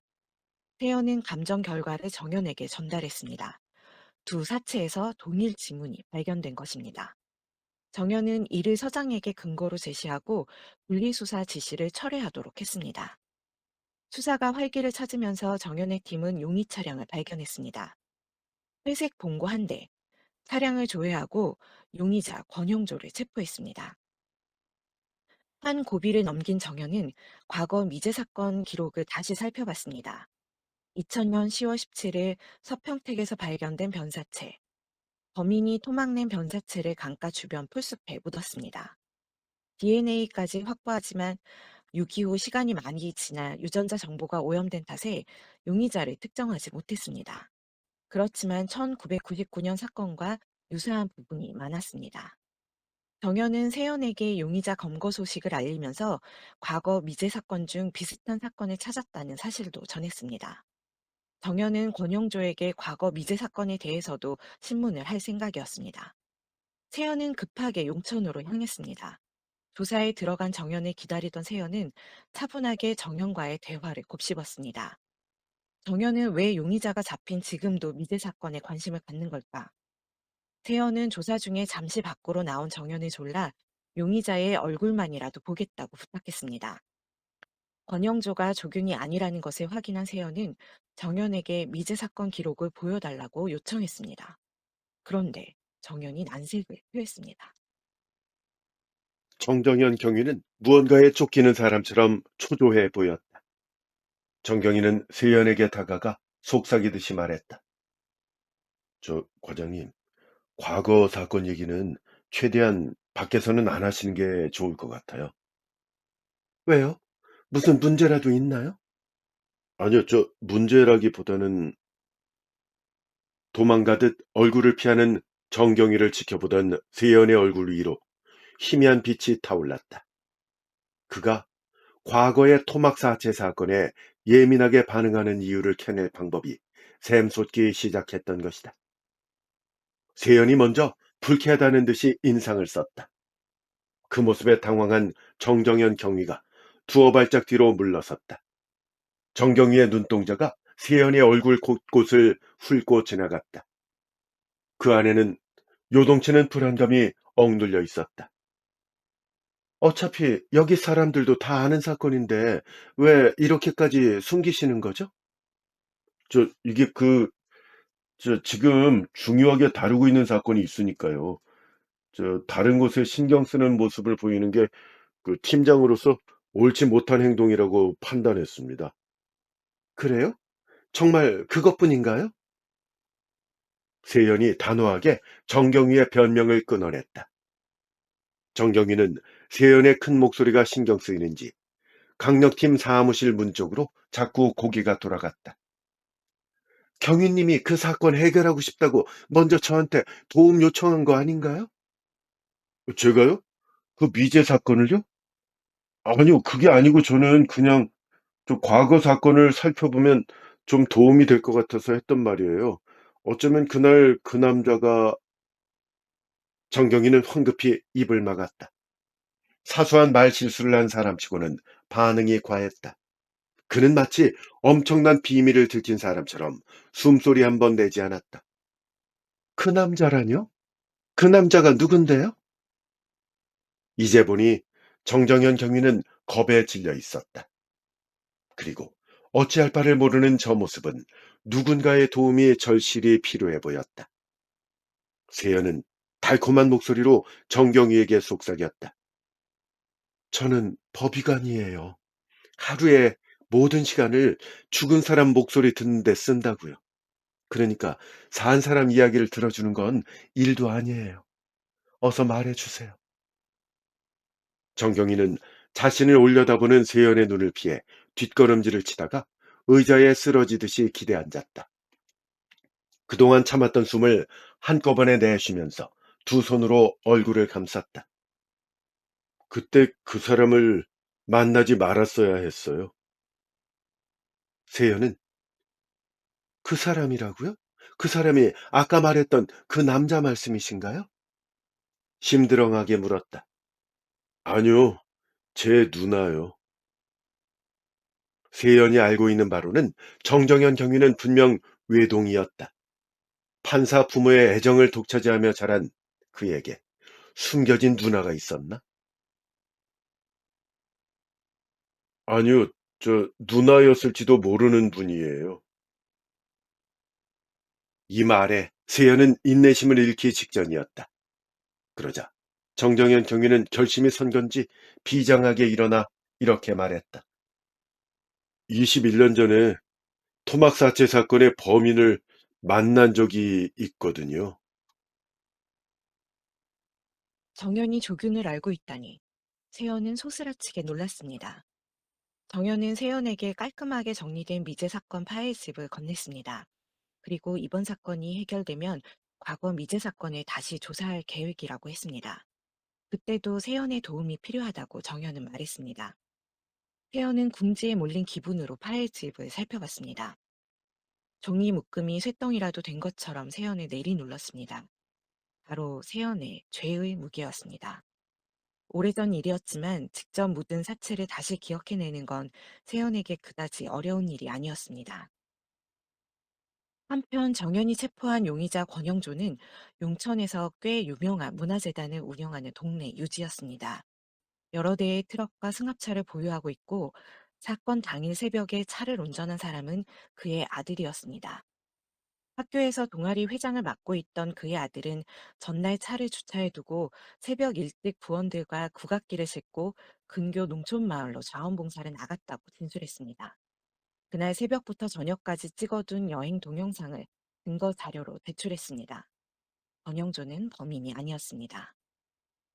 태연은 감정 결과를 정연에게 전달했습니다. 두 사체에서 동일 지문이 발견된 것입니다. 정연은 이를 서장에게 근거로 제시하고 분리수사 지시를 철회하도록 했습니다. 수사가 활기를 찾으면서 정연의 팀은 용의 차량을 발견했습니다. 회색 봉고 한 대, 차량을 조회하고 용의자 권형조를 체포했습니다. 한 고비를 넘긴 정연은 과거 미제 사건 기록을 다시 살펴봤습니다. 2000년 10월 17일 서평택에서 발견된 변사체. 범인이 토막낸 변사체를 강가 주변 풀숲에 묻었습니다. DNA까지 확보하지만 6.25 시간이 많이 지나 유전자 정보가 오염된 탓에 용의자를 특정하지 못했습니다. 그렇지만 1999년 사건과 유사한 부분이 많았습니다. 정연은 세연에게 용의자 검거 소식을 알리면서 과거 미제 사건 중 비슷한 사건을 찾았다는 사실도 전했습니다. 정연은 권영조에게 과거 미제 사건에 대해서도 신문을 할 생각이었습니다. 세연은 급하게 용천으로 향했습니다. 조사에 들어간 정연을 기다리던 세연은 차분하게 정연과의 대화를 곱씹었습니다. 정연은 왜 용의자가 잡힌 지금도 미제 사건에 관심을 갖는 걸까? 세연은 조사 중에 잠시 밖으로 나온 정연을 졸라 용의자의 얼굴만이라도 보겠다고 부탁했습니다. 권영조가 조균이 아니라는 것을 확인한 세연은 정연에게 미제 사건 기록을 보여달라고 요청했습니다. 그런데 정연이 난색을 표했습니다. 정정현 경위는 무언가에 쫓기는 사람처럼 초조해 보였다. 정경이는 세연에게 다가가 속삭이듯이 말했다. 저 과장님, 과거 사건 얘기는 최대한 밖에서는 안 하시는 게 좋을 것 같아요. 왜요? 무슨 문제라도 있나요? 아니요, 저 문제라기보다는 도망가듯 얼굴을 피하는 정경이를 지켜보던 세연의 얼굴 위로 희미한 빛이 타올랐다. 그가 과거의 토막 사체 사건에 예민하게 반응하는 이유를 캐낼 방법이 샘솟기 시작했던 것이다. 세연이 먼저 불쾌하다는 듯이 인상을 썼다. 그 모습에 당황한 정정현 경위가 두어 발짝 뒤로 물러섰다. 정경위의 눈동자가 세연의 얼굴 곳곳을 훑고 지나갔다. 그 안에는 요동치는 불안감이 억눌려 있었다. 어차피 여기 사람들도 다 아는 사건인데 왜 이렇게까지 숨기시는 거죠? 이게 지금 중요하게 다루고 있는 사건이 있으니까요. 다른 곳에 신경 쓰는 모습을 보이는 게 그 팀장으로서 옳지 못한 행동이라고 판단했습니다. 그래요? 정말 그것뿐인가요? 세연이 단호하게 정경위의 변명을 끊어냈다. 정경위는 세연의 큰 목소리가 신경 쓰이는지 강력팀 사무실 문 쪽으로 자꾸 고개가 돌아갔다. 경위님이 그 사건 해결하고 싶다고 먼저 저한테 도움 요청한 거 아닌가요? 제가요? 그 미제 사건을요? 아니요, 그게 아니고 저는 그냥 좀 과거 사건을 살펴보면 좀 도움이 될 것 같아서 했던 말이에요. 어쩌면 그날 그 남자가 정경이는 황급히 입을 막았다. 사소한 말 실수를 한 사람치고는 반응이 과했다. 그는 마치 엄청난 비밀을 들킨 사람처럼 숨소리 한 번 내지 않았다. 그 남자라뇨? 그 남자가 누군데요? 이제 보니 정정현 경위는 겁에 질려 있었다. 그리고 어찌할 바를 모르는 저 모습은 누군가의 도움이 절실히 필요해 보였다. 세연은 달콤한 목소리로 정경위에게 속삭였다. 저는 법의관이에요. 하루에 모든 시간을 죽은 사람 목소리 듣는 데 쓴다고요. 그러니까 산 사람 이야기를 들어주는 건 일도 아니에요. 어서 말해 주세요. 정경이는 자신을 올려다보는 세연의 눈을 피해 뒷걸음질을 치다가 의자에 쓰러지듯이 기대앉았다. 그동안 참았던 숨을 한꺼번에 내쉬면서 두 손으로 얼굴을 감쌌다. 그때 그 사람을 만나지 말았어야 했어요. 세연은 그 사람이라고요? 그 사람이 아까 말했던 그 남자 말씀이신가요? 심드렁하게 물었다. 아니요, 제 누나요. 세연이 알고 있는 바로는 정정현 경위는 분명 외동이었다. 판사 부모의 애정을 독차지하며 자란 그에게 숨겨진 누나가 있었나? 아니요, 누나였을지도 모르는 분이에요. 이 말에 세연은 인내심을 잃기 직전이었다. 그러자 정정현 경위는 결심이 선 건지 비장하게 일어나 이렇게 말했다. 21년 전에 토막 사체 사건의 범인을 만난 적이 있거든요. 정연이 조균을 알고 있다니 세연은 소스라치게 놀랐습니다. 정연은 세연에게 깔끔하게 정리된 미제 사건 파일집을 건넸습니다. 그리고 이번 사건이 해결되면 과거 미제 사건을 다시 조사할 계획이라고 했습니다. 그때도 세연의 도움이 필요하다고 정연은 말했습니다. 세연은 궁지에 몰린 기분으로 파일집을 살펴봤습니다. 종이 묶음이 쇳덩이라도 된 것처럼 세연을 내리눌렀습니다. 바로 세연의 죄의 무게였습니다. 오래전 일이었지만 직접 묻은 사체를 다시 기억해내는 건 세연에게 그다지 어려운 일이 아니었습니다. 한편 정연이 체포한 용의자 권영조는 용천에서 꽤 유명한 문화재단을 운영하는 동네 유지였습니다. 여러 대의 트럭과 승합차를 보유하고 있고 사건 당일 새벽에 차를 운전한 사람은 그의 아들이었습니다. 학교에서 동아리 회장을 맡고 있던 그의 아들은 전날 차를 주차해두고 새벽 일찍 부원들과 국악기를 싣고 근교 농촌마을로 자원봉사를 나갔다고 진술했습니다. 그날 새벽부터 저녁까지 찍어둔 여행 동영상을 근거 자료로 제출했습니다. 권영조는 범인이 아니었습니다.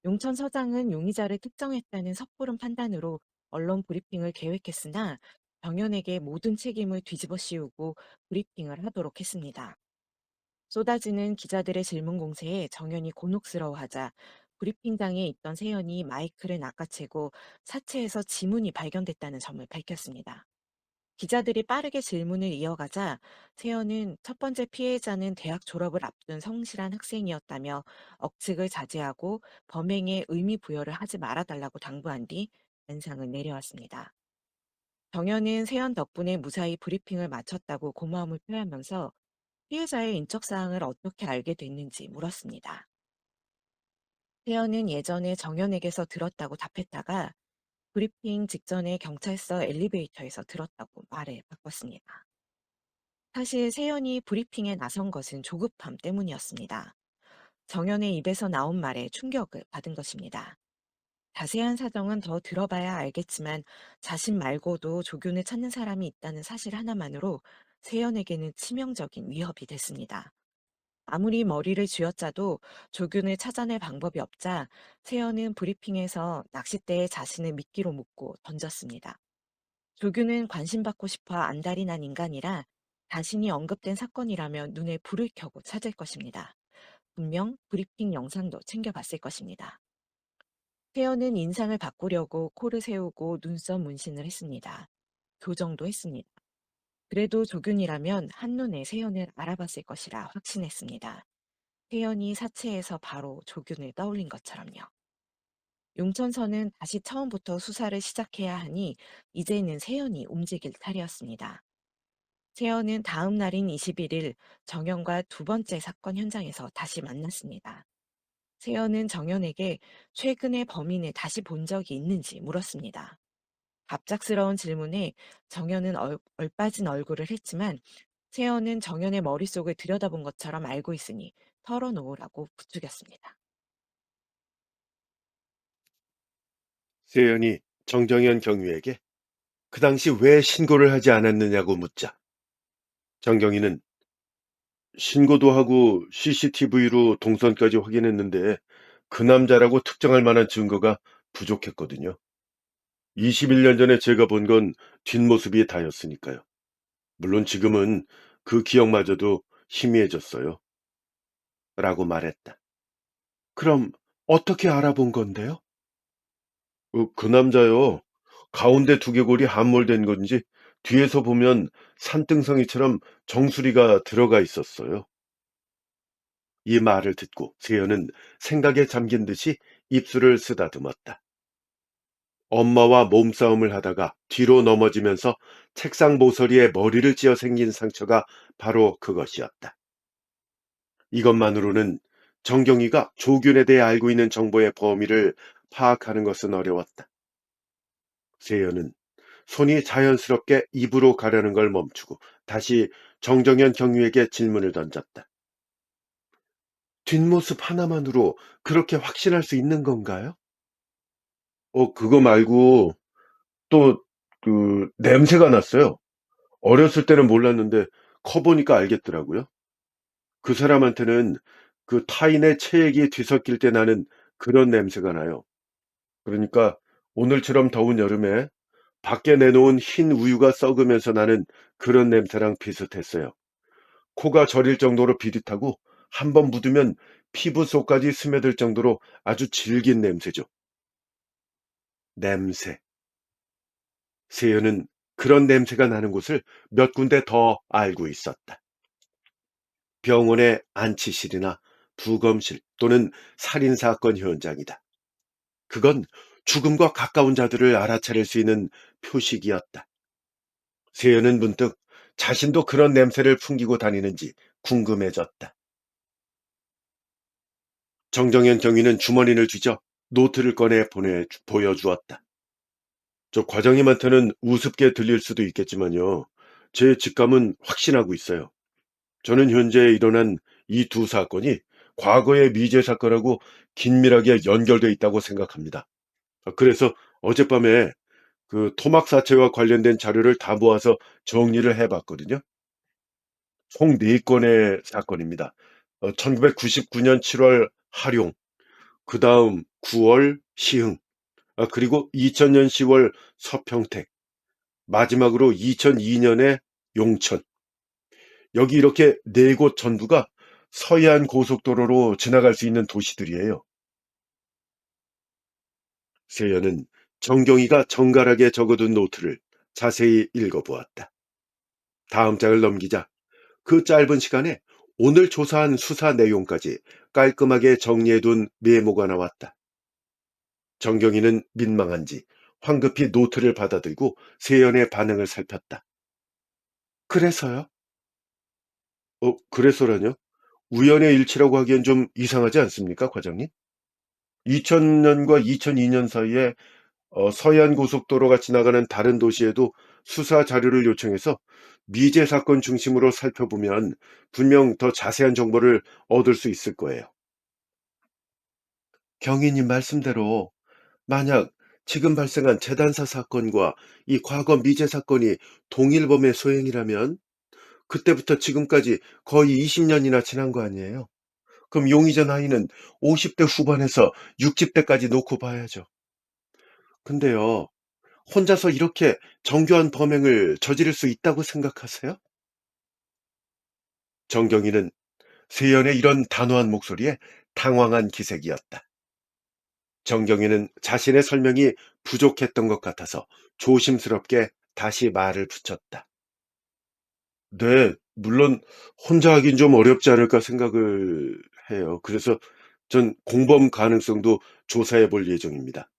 용천 서장은 용의자를 특정했다는 섣부른 판단으로 언론 브리핑을 계획했으나 정연에게 모든 책임을 뒤집어 씌우고 브리핑을 하도록 했습니다. 쏟아지는 기자들의 질문 공세에 정연이 곤혹스러워하자 브리핑장에 있던 세연이 마이크를 낚아채고 사체에서 지문이 발견됐다는 점을 밝혔습니다. 기자들이 빠르게 질문을 이어가자 세연은 첫 번째 피해자는 대학 졸업을 앞둔 성실한 학생이었다며 억측을 자제하고 범행에 의미 부여를 하지 말아달라고 당부한 뒤 연상을 내려왔습니다. 정연은 세연 덕분에 무사히 브리핑을 마쳤다고 고마움을 표하면서 피해자의 인적 사항을 어떻게 알게 됐는지 물었습니다. 세연은 예전에 정연에게서 들었다고 답했다가 브리핑 직전에 경찰서 엘리베이터에서 들었다고 말을 바꿨습니다. 사실 세연이 브리핑에 나선 것은 조급함 때문이었습니다. 정연의 입에서 나온 말에 충격을 받은 것입니다. 자세한 사정은 더 들어봐야 알겠지만 자신 말고도 조균을 찾는 사람이 있다는 사실 하나만으로 세연에게는 치명적인 위협이 됐습니다. 아무리 머리를 쥐어짜도 조균을 찾아낼 방법이 없자 세연은 브리핑에서 낚싯대에 자신을 미끼로 묶고 던졌습니다. 조규는 관심받고 싶어 안달이 난 인간이라 자신이 언급된 사건이라면 눈에 불을 켜고 찾을 것입니다. 분명 브리핑 영상도 챙겨봤을 것입니다. 태연은 인상을 바꾸려고 코를 세우고 눈썹 문신을 했습니다. 교정도 했습니다. 그래도 조균이라면 한눈에 세연을 알아봤을 것이라 확신했습니다. 세연이 사체에서 바로 조균을 떠올린 것처럼요. 용천서는 다시 처음부터 수사를 시작해야 하니 이제는 세연이 움직일 차례였습니다. 세연은 다음 날인 21일 정연과 두 번째 사건 현장에서 다시 만났습니다. 세연은 정연에게 최근에 범인을 다시 본 적이 있는지 물었습니다. 갑작스러운 질문에 정연은 얼빠진 얼굴을 했지만 세연은 정연의 머릿속을 들여다본 것처럼 알고 있으니 털어놓으라고 부추겼습니다. 세연이 정정현 경위에게 그 당시 왜 신고를 하지 않았느냐고 묻자 정경희는 신고도 하고 CCTV로 동선까지 확인했는데 그 남자라고 특정할 만한 증거가 부족했거든요. 21년 전에 제가 본 건 뒷모습이 다였으니까요. 물론 지금은 그 기억마저도 희미해졌어요. 라고 말했다. 그럼 어떻게 알아본 건데요? 그 남자요. 가운데 두개골이 함몰된 건지 뒤에서 보면 산등성이처럼 정수리가 들어가 있었어요. 이 말을 듣고 세연은 생각에 잠긴 듯이 입술을 쓰다듬었다. 엄마와 몸싸움을 하다가 뒤로 넘어지면서 책상 모서리에 머리를 찧어 생긴 상처가 바로 그것이었다. 이것만으로는 정경이가 조균에 대해 알고 있는 정보의 범위를 파악하는 것은 어려웠다. 세연은 손이 자연스럽게 입으로 가려는 걸 멈추고 다시 정정현 경위에게 질문을 던졌다. 뒷모습 하나만으로 그렇게 확신할 수 있는 건가요? 그거 말고 또 냄새가 났어요. 어렸을 때는 몰랐는데 커 보니까 알겠더라고요. 그 사람한테는 그 타인의 체액이 뒤섞일 때 나는 그런 냄새가 나요. 그러니까 오늘처럼 더운 여름에 밖에 내놓은 흰 우유가 썩으면서 나는 그런 냄새랑 비슷했어요. 코가 저릴 정도로 비릿하고 한번 묻으면 피부 속까지 스며들 정도로 아주 질긴 냄새죠. 냄새. 세연은 그런 냄새가 나는 곳을 몇 군데 더 알고 있었다. 병원의 안치실이나 부검실 또는 살인사건 현장이다. 그건 죽음과 가까운 자들을 알아차릴 수 있는 표식이었다. 세연은 문득 자신도 그런 냄새를 풍기고 다니는지 궁금해졌다. 정정현 경위는 주머니를 뒤져 노트를 꺼내 보여주었다. 저 과장님한테는 우습게 들릴 수도 있겠지만요. 제 직감은 확신하고 있어요. 저는 현재 일어난 이 두 사건이 과거의 미제 사건하고 긴밀하게 연결돼 있다고 생각합니다. 그래서 어젯밤에 그 토막 사체와 관련된 자료를 다 모아서 정리를 해봤거든요. 총 4건의 사건입니다. 1999년 7월 하룡, 그 다음 9월 시흥, 그리고 2000년 10월 서평택, 마지막으로 2002년에 용천. 여기 이렇게 4곳 전부가 서해안 고속도로로 지나갈 수 있는 도시들이에요. 세연은 정경이가 정갈하게 적어둔 노트를 자세히 읽어보았다. 다음 장을 넘기자 그 짧은 시간에 오늘 조사한 수사 내용까지 깔끔하게 정리해둔 메모가 나왔다. 정경이는 민망한지 황급히 노트를 받아들고 세연의 반응을 살폈다. 그래서요? 그래서라뇨? 우연의 일치라고 하기엔 좀 이상하지 않습니까, 과장님? 2000년과 2002년 사이에 서해안 고속도로가 지나가는 다른 도시에도 수사 자료를 요청해서 미제 사건 중심으로 살펴보면 분명 더 자세한 정보를 얻을 수 있을 거예요. 경위님 말씀대로 만약 지금 발생한 재단사 사건과 이 과거 미제 사건이 동일 범의 소행이라면 그때부터 지금까지 거의 20년이나 지난 거 아니에요? 그럼 용의자 나이는 50대 후반에서 60대까지 놓고 봐야죠. 근데요, 혼자서 이렇게 정교한 범행을 저지를 수 있다고 생각하세요? 정경이는 세연의 이런 단호한 목소리에 당황한 기색이었다. 정경이는 자신의 설명이 부족했던 것 같아서 조심스럽게 다시 말을 붙였다. 네, 물론 혼자 하긴 좀 어렵지 않을까 생각을 해요. 그래서 전 공범 가능성도 조사해 볼 예정입니다.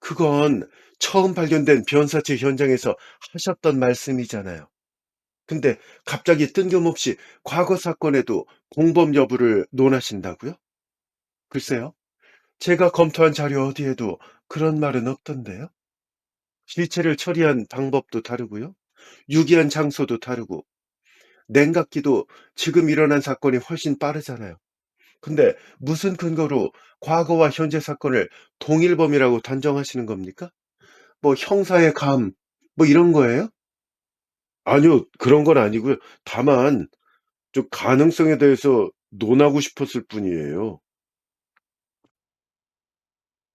그건 처음 발견된 변사체 현장에서 하셨던 말씀이잖아요. 근데 갑자기 뜬금없이 과거 사건에도 공범 여부를 논하신다고요? 글쎄요. 제가 검토한 자료 어디에도 그런 말은 없던데요. 시체를 처리한 방법도 다르고요. 유기한 장소도 다르고 냉각기도 지금 일어난 사건이 훨씬 빠르잖아요. 근데 무슨 근거로 과거와 현재 사건을 동일범이라고 단정하시는 겁니까? 뭐 형사의 감, 뭐 이런 거예요? 아니요, 그런 건 아니고요. 다만 좀 가능성에 대해서 논하고 싶었을 뿐이에요.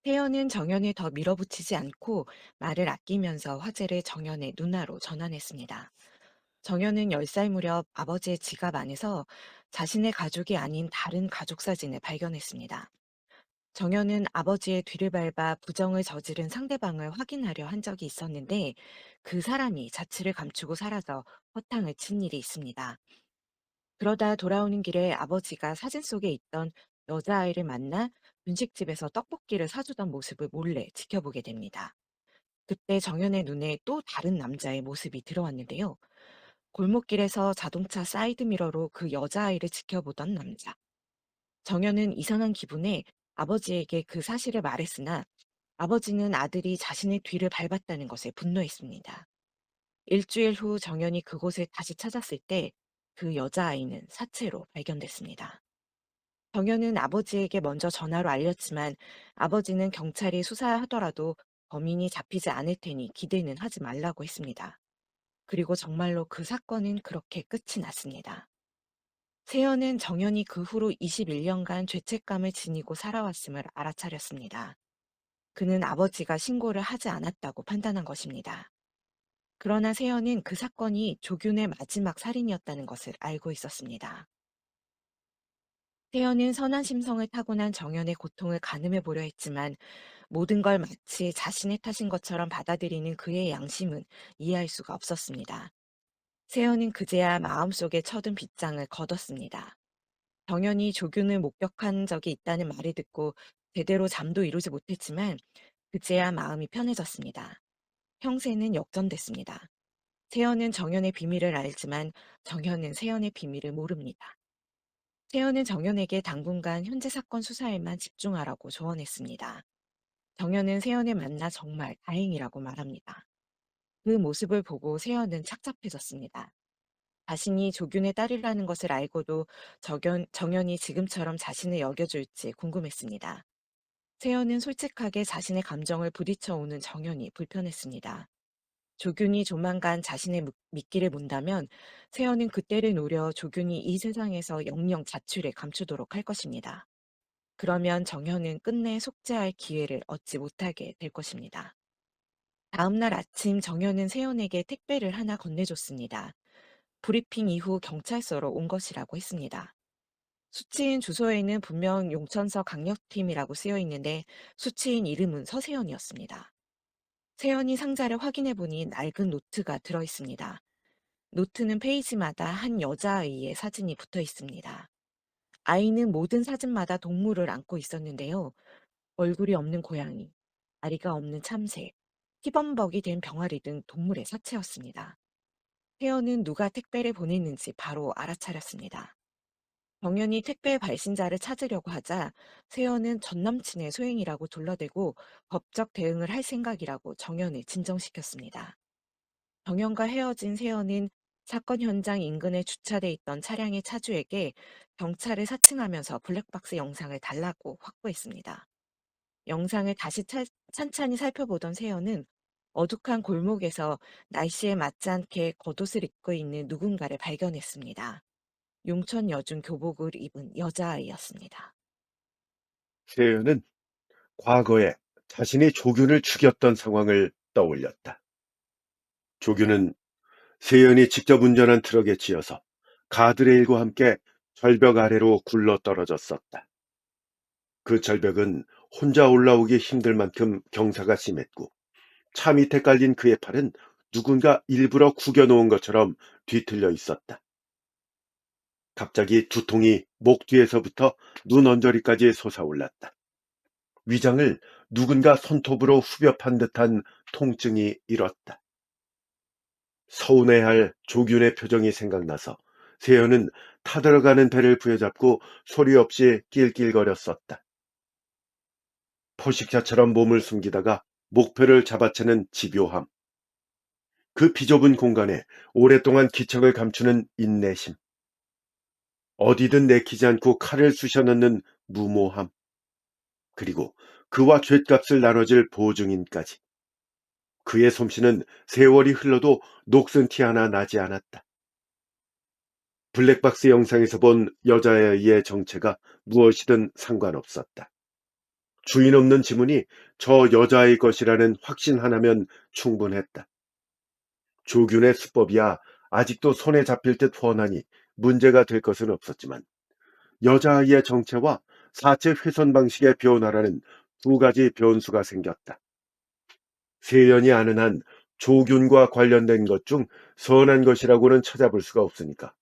태연은 정연을 더 밀어붙이지 않고 말을 아끼면서 화제를 정연의 누나로 전환했습니다. 정연은 10살 무렵 아버지의 지갑 안에서 자신의 가족이 아닌 다른 가족 사진을 발견했습니다. 정연은 아버지의 뒤를 밟아 부정을 저지른 상대방을 확인하려 한 적이 있었는데 그 사람이 자취를 감추고 사라져 허탕을 친 일이 있습니다. 그러다 돌아오는 길에 아버지가 사진 속에 있던 여자아이를 만나 분식집에서 떡볶이를 사주던 모습을 몰래 지켜보게 됩니다. 그때 정연의 눈에 또 다른 남자의 모습이 들어왔는데요. 골목길에서 자동차 사이드미러로 그 여자아이를 지켜보던 남자. 정연은 이상한 기분에 아버지에게 그 사실을 말했으나 아버지는 아들이 자신의 뒤를 밟았다는 것에 분노했습니다. 일주일 후 정연이 그곳을 다시 찾았을 때 그 여자아이는 사체로 발견됐습니다. 정연은 아버지에게 먼저 전화로 알렸지만 아버지는 경찰이 수사하더라도 범인이 잡히지 않을 테니 기대는 하지 말라고 했습니다. 그리고 정말로 그 사건은 그렇게 끝이 났습니다. 세연은 정연이 그 후로 21년간 죄책감을 지니고 살아왔음을 알아차렸습니다. 그는 아버지가 신고를 하지 않았다고 판단한 것입니다. 그러나 세연은 그 사건이 조균의 마지막 살인이었다는 것을 알고 있었습니다. 세연은 선한 심성을 타고난 정연의 고통을 가늠해 보려 했지만 모든 걸 마치 자신의 탓인 것처럼 받아들이는 그의 양심은 이해할 수가 없었습니다. 세연은 그제야 마음속에 쳐든 빗장을 걷었습니다. 정연이 조균을 목격한 적이 있다는 말을 듣고 제대로 잠도 이루지 못했지만 그제야 마음이 편해졌습니다. 형세는 역전됐습니다. 세연은 정연의 비밀을 알지만 정연은 세연의 비밀을 모릅니다. 세연은 정연에게 당분간 현재 사건 수사에만 집중하라고 조언했습니다. 정연은 세연을 만나 정말 다행이라고 말합니다. 그 모습을 보고 세연은 착잡해졌습니다. 자신이 조균의 딸이라는 것을 알고도 정연이 지금처럼 자신을 여겨줄지 궁금했습니다. 세연은 솔직하게 자신의 감정을 부딪혀오는 정연이 불편했습니다. 조균이 조만간 자신의 미끼를 문다면 세연은 그때를 노려 조균이 이 세상에서 영영 자취를 감추도록 할 것입니다. 그러면 정현은 끝내 속죄할 기회를 얻지 못하게 될 것입니다. 다음날 아침 정현은 세연에게 택배를 하나 건네줬습니다. 브리핑 이후 경찰서로 온 것이라고 했습니다. 수치인 주소에는 분명 용천서 강력팀이라고 쓰여 있는데 수치인 이름은 서세연이었습니다. 세연이 상자를 확인해 보니 낡은 노트가 들어 있습니다. 노트는 페이지마다 한 여자아이의 사진이 붙어 있습니다. 아이는 모든 사진마다 동물을 안고 있었는데요. 얼굴이 없는 고양이, 다리가 없는 참새, 티범벅이 된 병아리 등 동물의 사체였습니다. 세연은 누가 택배를 보냈는지 바로 알아차렸습니다. 정연이 택배 발신자를 찾으려고 하자 세연은 전 남친의 소행이라고 둘러대고 법적 대응을 할 생각이라고 정연을 진정시켰습니다. 정연과 헤어진 세연은 사건 현장 인근에 주차돼 있던 차량의 차주에게 경찰을 사칭하면서 블랙박스 영상을 달라고 확보했습니다. 영상을 다시 찬찬히 살펴보던 세연은 어둑한 골목에서 날씨에 맞지 않게 겉옷을 입고 있는 누군가를 발견했습니다. 용천 여중 교복을 입은 여자아이였습니다. 세연은 과거에 자신이 조균을 죽였던 상황을 떠올렸다. 조균은 세연이 직접 운전한 트럭에 치여서 가드레일과 함께 절벽 아래로 굴러 떨어졌었다. 그 절벽은 혼자 올라오기 힘들 만큼 경사가 심했고 차 밑에 깔린 그의 팔은 누군가 일부러 구겨놓은 것처럼 뒤틀려 있었다. 갑자기 두통이 목 뒤에서부터 눈 언저리까지 솟아올랐다. 위장을 누군가 손톱으로 후벼 판 듯한 통증이 일었다. 서운해할 조균의 표정이 생각나서 세연은 타들어가는 배를 부여잡고 소리 없이 낄낄거렸었다. 포식자처럼 몸을 숨기다가 목표를 잡아채는 집요함. 그 비좁은 공간에 오랫동안 기척을 감추는 인내심. 어디든 내키지 않고 칼을 쑤셔넣는 무모함. 그리고 그와 죗값을 나눠줄 보증인까지. 그의 솜씨는 세월이 흘러도 녹슨 티 하나 나지 않았다. 블랙박스 영상에서 본 여자아이의 정체가 무엇이든 상관없었다. 주인 없는 지문이 저 여자아이 것이라는 확신 하나면 충분했다. 조균의 수법이야 아직도 손에 잡힐 듯 훤하니 문제가 될 것은 없었지만 여자아이의 정체와 사체 훼손 방식의 변화라는 두 가지 변수가 생겼다. 세연이 아는 한 조균과 관련된 것 중 선한 것이라고는 찾아볼 수가 없으니까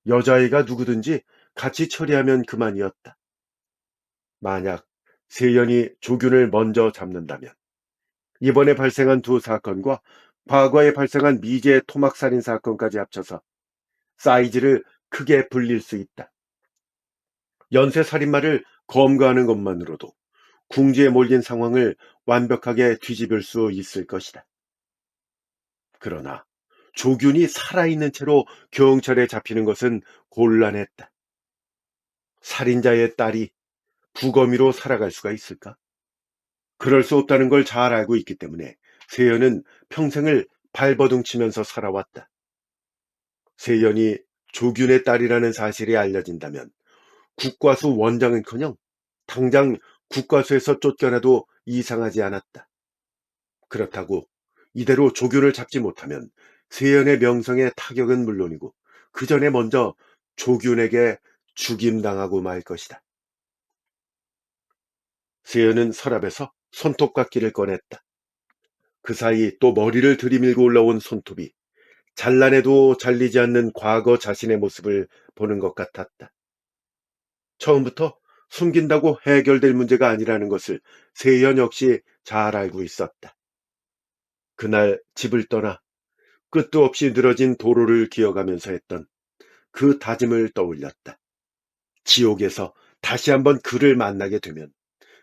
여자아이가 누구든지 같이 처리하면 그만이었다. 만약 세연이 조균을 먼저 잡는다면 이번에 발생한 두 사건과 과거에 발생한 미제 토막살인 사건까지 합쳐서 사이즈를 크게 불릴 수 있다. 연쇄살인마를 검거하는 것만으로도 궁지에 몰린 상황을 완벽하게 뒤집을 수 있을 것이다. 그러나 조균이 살아있는 채로 경찰에 잡히는 것은 곤란했다. 살인자의 딸이 부검이로 살아갈 수가 있을까? 그럴 수 없다는 걸 잘 알고 있기 때문에 세연은 평생을 발버둥 치면서 살아왔다. 세연이 조균의 딸이라는 사실이 알려진다면 국과수 원장은커녕 당장 국과수에서 쫓겨나도 이상하지 않았다. 그렇다고 이대로 조균을 잡지 못하면 세연의 명성에 타격은 물론이고 그 전에 먼저 조균에게 죽임당하고 말 것이다. 세연은 서랍에서 손톱깎이를 꺼냈다. 그 사이 또 머리를 들이밀고 올라온 손톱이 잘라내도 잘리지 않는 과거 자신의 모습을 보는 것 같았다. 처음부터 숨긴다고 해결될 문제가 아니라는 것을 세연 역시 잘 알고 있었다. 그날 집을 떠나 끝도 없이 늘어진 도로를 기어가면서 했던 그 다짐을 떠올렸다. 지옥에서 다시 한번 그를 만나게 되면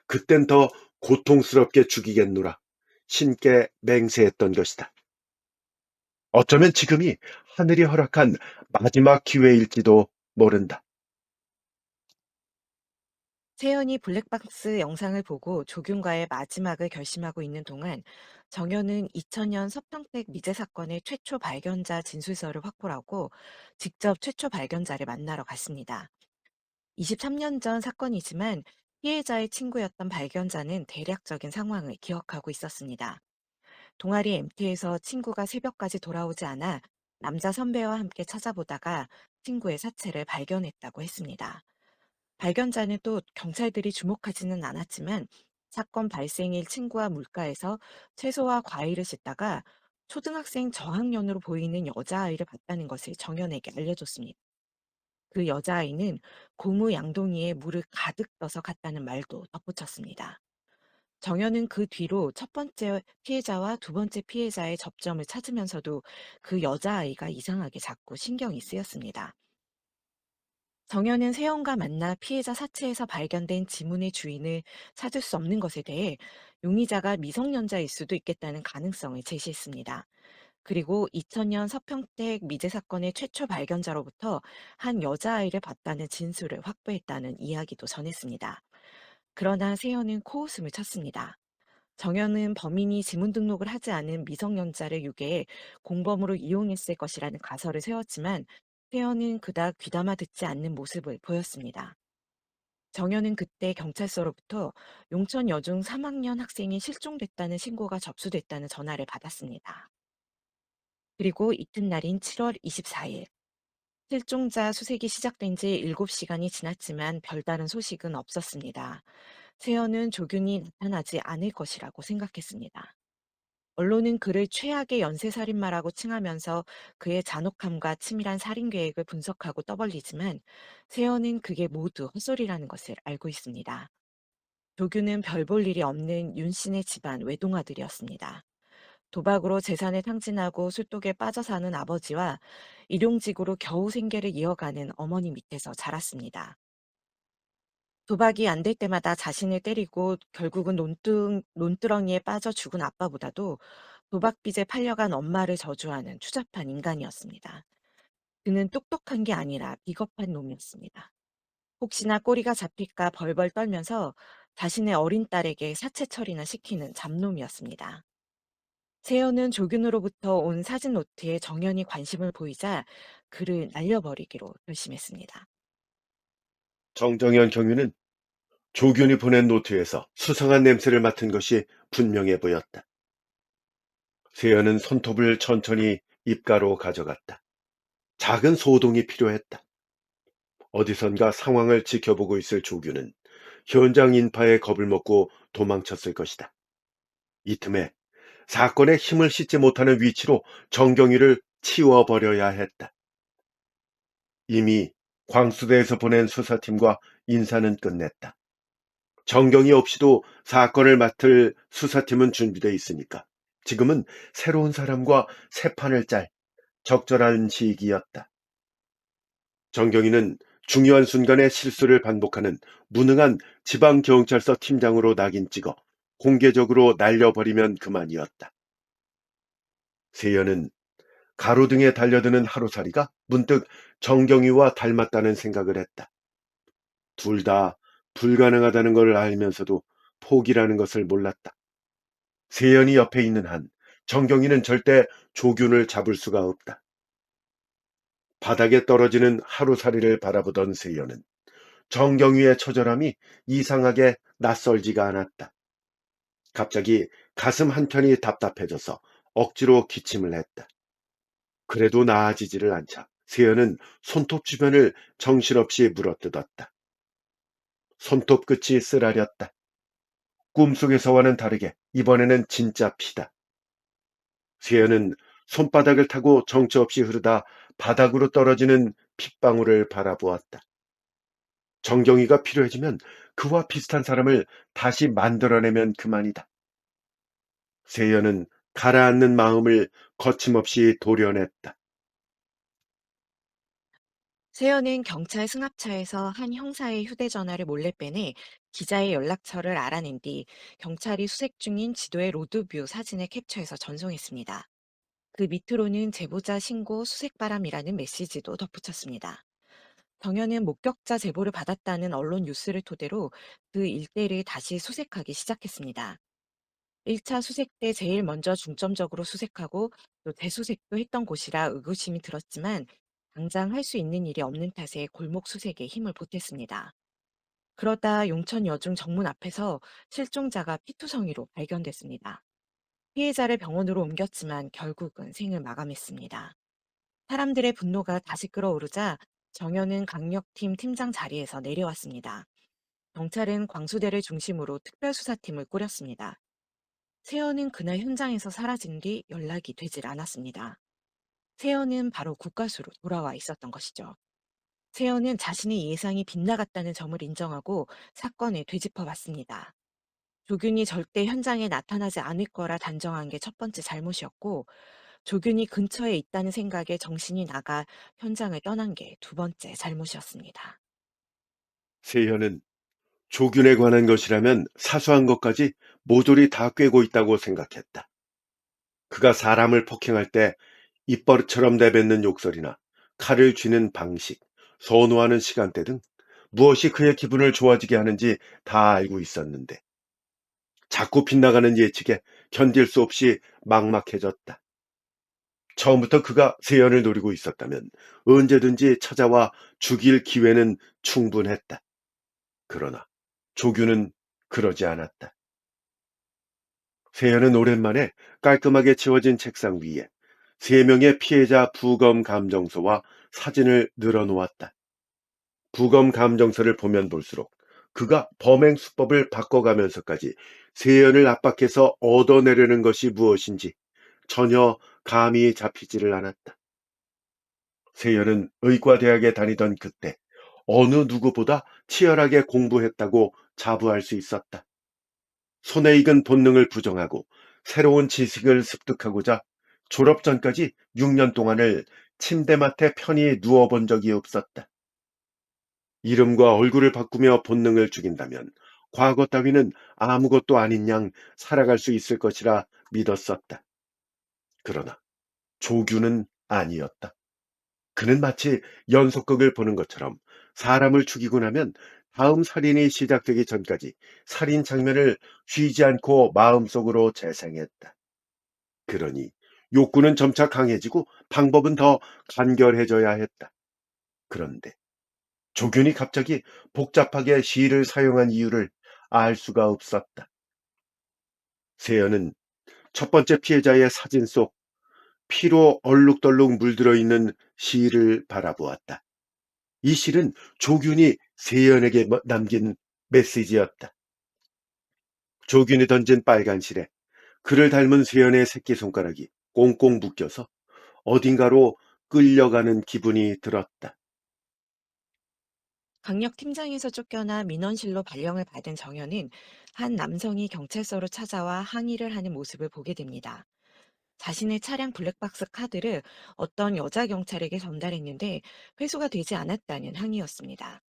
그땐 더 고통스럽게 죽이겠노라 신께 맹세했던 것이다. 어쩌면 지금이 하늘이 허락한 마지막 기회일지도 모른다. 세연이 블랙박스 영상을 보고 조균과의 마지막을 결심하고 있는 동안 정연은 2000년 서평택 미제 사건의 최초 발견자 진술서를 확보하고 직접 최초 발견자를 만나러 갔습니다. 23년 전 사건이지만 피해자의 친구였던 발견자는 대략적인 상황을 기억하고 있었습니다. 동아리 MT에서 친구가 새벽까지 돌아오지 않아 남자 선배와 함께 찾아보다가 친구의 사체를 발견했다고 했습니다. 발견자는 또 경찰들이 주목하지는 않았지만 사건 발생일 친구와 물가에서 채소와 과일을 씻다가 초등학생 저학년으로 보이는 여자아이를 봤다는 것을 정연에게 알려줬습니다. 그 여자아이는 고무 양동이에 물을 가득 떠서 갔다는 말도 덧붙였습니다. 정연은 그 뒤로 첫 번째 피해자와 두 번째 피해자의 접점을 찾으면서도 그 여자아이가 이상하게 자꾸 신경이 쓰였습니다. 정연은 세연과 만나 피해자 사체에서 발견된 지문의 주인을 찾을 수 없는 것에 대해 용의자가 미성년자일 수도 있겠다는 가능성을 제시했습니다. 그리고 2000년 서평택 미제 사건의 최초 발견자로부터 한 여자아이를 봤다는 진술을 확보했다는 이야기도 전했습니다. 그러나 세연은 코웃음을 쳤습니다. 정연은 범인이 지문 등록을 하지 않은 미성년자를 유괴해 공범으로 이용했을 것이라는 가설을 세웠지만 세연은 그닥 귀담아 듣지 않는 모습을 보였습니다. 정연은 그때 경찰서로부터 용천 여중 3학년 학생이 실종됐다는 신고가 접수됐다는 전화를 받았습니다. 그리고 이튿날인 7월 24일, 실종자 수색이 시작된 지 7시간이 지났지만 별다른 소식은 없었습니다. 세연은 조균이 나타나지 않을 것이라고 생각했습니다. 언론은 그를 최악의 연쇄살인마라고 칭하면서 그의 잔혹함과 치밀한 살인 계획을 분석하고 떠벌리지만 세연은 그게 모두 헛소리라는 것을 알고 있습니다. 조규는 별 볼 일이 없는 윤씨네 집안 외동아들이었습니다. 도박으로 재산을 탕진하고 술독에 빠져 사는 아버지와 일용직으로 겨우 생계를 이어가는 어머니 밑에서 자랐습니다. 도박이 안 될 때마다 자신을 때리고 결국은 논두렁이에 빠져 죽은 아빠보다도 도박빚에 팔려간 엄마를 저주하는 추잡한 인간이었습니다. 그는 똑똑한 게 아니라 비겁한 놈이었습니다. 혹시나 꼬리가 잡힐까 벌벌 떨면서 자신의 어린 딸에게 사체 처리나 시키는 잡놈이었습니다. 세연은 조균으로부터 온 사진 노트에 정연이 관심을 보이자 그를 날려버리기로 결심했습니다. 정정현 경위는 조균이 보낸 노트에서 수상한 냄새를 맡은 것이 분명해 보였다. 세연은 손톱을 천천히 입가로 가져갔다. 작은 소동이 필요했다. 어디선가 상황을 지켜보고 있을 조규는 현장 인파에 겁을 먹고 도망쳤을 것이다. 이 틈에 사건에 힘을 싣지 못하는 위치로 정경위를 치워버려야 했다. 이미 광수대에서 보낸 수사팀과 인사는 끝냈다. 정경위 없이도 사건을 맡을 수사팀은 준비되어 있으니까 지금은 새로운 사람과 새 판을 짤 적절한 시기였다. 정경위는 중요한 순간에 실수를 반복하는 무능한 지방경찰서 팀장으로 낙인 찍어 공개적으로 날려버리면 그만이었다. 세연은 가로등에 달려드는 하루살이가 문득 정경위와 닮았다는 생각을 했다. 둘 다 불가능하다는 걸 알면서도 포기라는 것을 몰랐다. 세연이 옆에 있는 한 정경위는 절대 조균을 잡을 수가 없다. 바닥에 떨어지는 하루살이를 바라보던 세연은 정경위의 처절함이 이상하게 낯설지가 않았다. 갑자기 가슴 한켠이 답답해져서 억지로 기침을 했다. 그래도 나아지지를 않자 세연은 손톱 주변을 정신없이 물어뜯었다. 손톱 끝이 쓰라렸다. 꿈속에서와는 다르게 이번에는 진짜 피다. 세연은 손바닥을 타고 정처 없이 흐르다 바닥으로 떨어지는 핏방울을 바라보았다. 정경이가 필요해지면 그와 비슷한 사람을 다시 만들어내면 그만이다. 세연은 가라앉는 마음을 거침없이 도려냈다. 세연은 경찰 승합차에서 한 형사의 휴대전화를 몰래 빼내 기자의 연락처를 알아낸 뒤 경찰이 수색 중인 지도의 로드뷰 사진을 캡처해서 전송했습니다. 그 밑으로는 제보자 신고 수색바람이라는 메시지도 덧붙였습니다. 정현은 목격자 제보를 받았다는 언론 뉴스를 토대로 그 일대를 다시 수색하기 시작했습니다. 1차 수색 때 제일 먼저 중점적으로 수색하고 또 재수색도 했던 곳이라 의구심이 들었지만 당장 할 수 있는 일이 없는 탓에 골목 수색에 힘을 보탰습니다. 그러다 용천 여중 정문 앞에서 실종자가 피투성이로 발견됐습니다. 피해자를 병원으로 옮겼지만 결국은 생을 마감했습니다. 사람들의 분노가 다시 끓어오르자 정현은 강력팀 팀장 자리에서 내려왔습니다. 경찰은 광수대를 중심으로 특별수사팀을 꾸렸습니다. 세연은 그날 현장에서 사라진 뒤 연락이 되질 않았습니다. 세연은 바로 국가수로 돌아와 있었던 것이죠. 세연은 자신의 예상이 빗나갔다는 점을 인정하고 사건을 되짚어 봤습니다. 조균이 절대 현장에 나타나지 않을 거라 단정한 게 첫 번째 잘못이었고, 조균이 근처에 있다는 생각에 정신이 나가 현장을 떠난 게 두 번째 잘못이었습니다. 세현은 조균에 관한 것이라면 사소한 것까지 모조리 다 꿰고 있다고 생각했다. 그가 사람을 폭행할 때 입버릇처럼 내뱉는 욕설이나 칼을 쥐는 방식, 선호하는 시간대 등 무엇이 그의 기분을 좋아지게 하는지 다 알고 있었는데 자꾸 빗나가는 예측에 견딜 수 없이 막막해졌다. 처음부터 그가 세연을 노리고 있었다면 언제든지 찾아와 죽일 기회는 충분했다. 그러나 조규는 그러지 않았다. 세연은 오랜만에 깔끔하게 치워진 책상 위에 세 명의 피해자 부검 감정서와 사진을 늘어놓았다. 부검 감정서를 보면 볼수록 그가 범행 수법을 바꿔가면서까지 세연을 압박해서 얻어내려는 것이 무엇인지 전혀 감이 잡히지를 않았다. 세연은 의과대학에 다니던 그때 어느 누구보다 치열하게 공부했다고 자부할 수 있었다. 손에 익은 본능을 부정하고 새로운 지식을 습득하고자 졸업 전까지 6년 동안을 침대맡에 편히 누워본 적이 없었다. 이름과 얼굴을 바꾸며 본능을 죽인다면 과거 따위는 아무것도 아닌 양 살아갈 수 있을 것이라 믿었었다. 그러나 조규는 아니었다. 그는 마치 연속극을 보는 것처럼 사람을 죽이고 나면 다음 살인이 시작되기 전까지 살인 장면을 쉬지 않고 마음속으로 재생했다. 그러니 욕구는 점차 강해지고 방법은 더 간결해져야 했다. 그런데 조균이 갑자기 복잡하게 시를 사용한 이유를 알 수가 없었다. 세연은 첫 번째 피해자의 사진 속 피로 얼룩덜룩 물들어 있는 시를 바라보았다. 이 시는 조균이 세연에게 남긴 메시지였다. 조균이 던진 빨간 실에 그를 닮은 세연의 새끼손가락이 꽁꽁 묶여서 어딘가로 끌려가는 기분이 들었다. 강력 팀장에서 쫓겨나 민원실로 발령을 받은 정현은 한 남성이 경찰서로 찾아와 항의를 하는 모습을 보게 됩니다. 자신의 차량 블랙박스 카드를 어떤 여자 경찰에게 전달했는데 회수가 되지 않았다는 항의였습니다.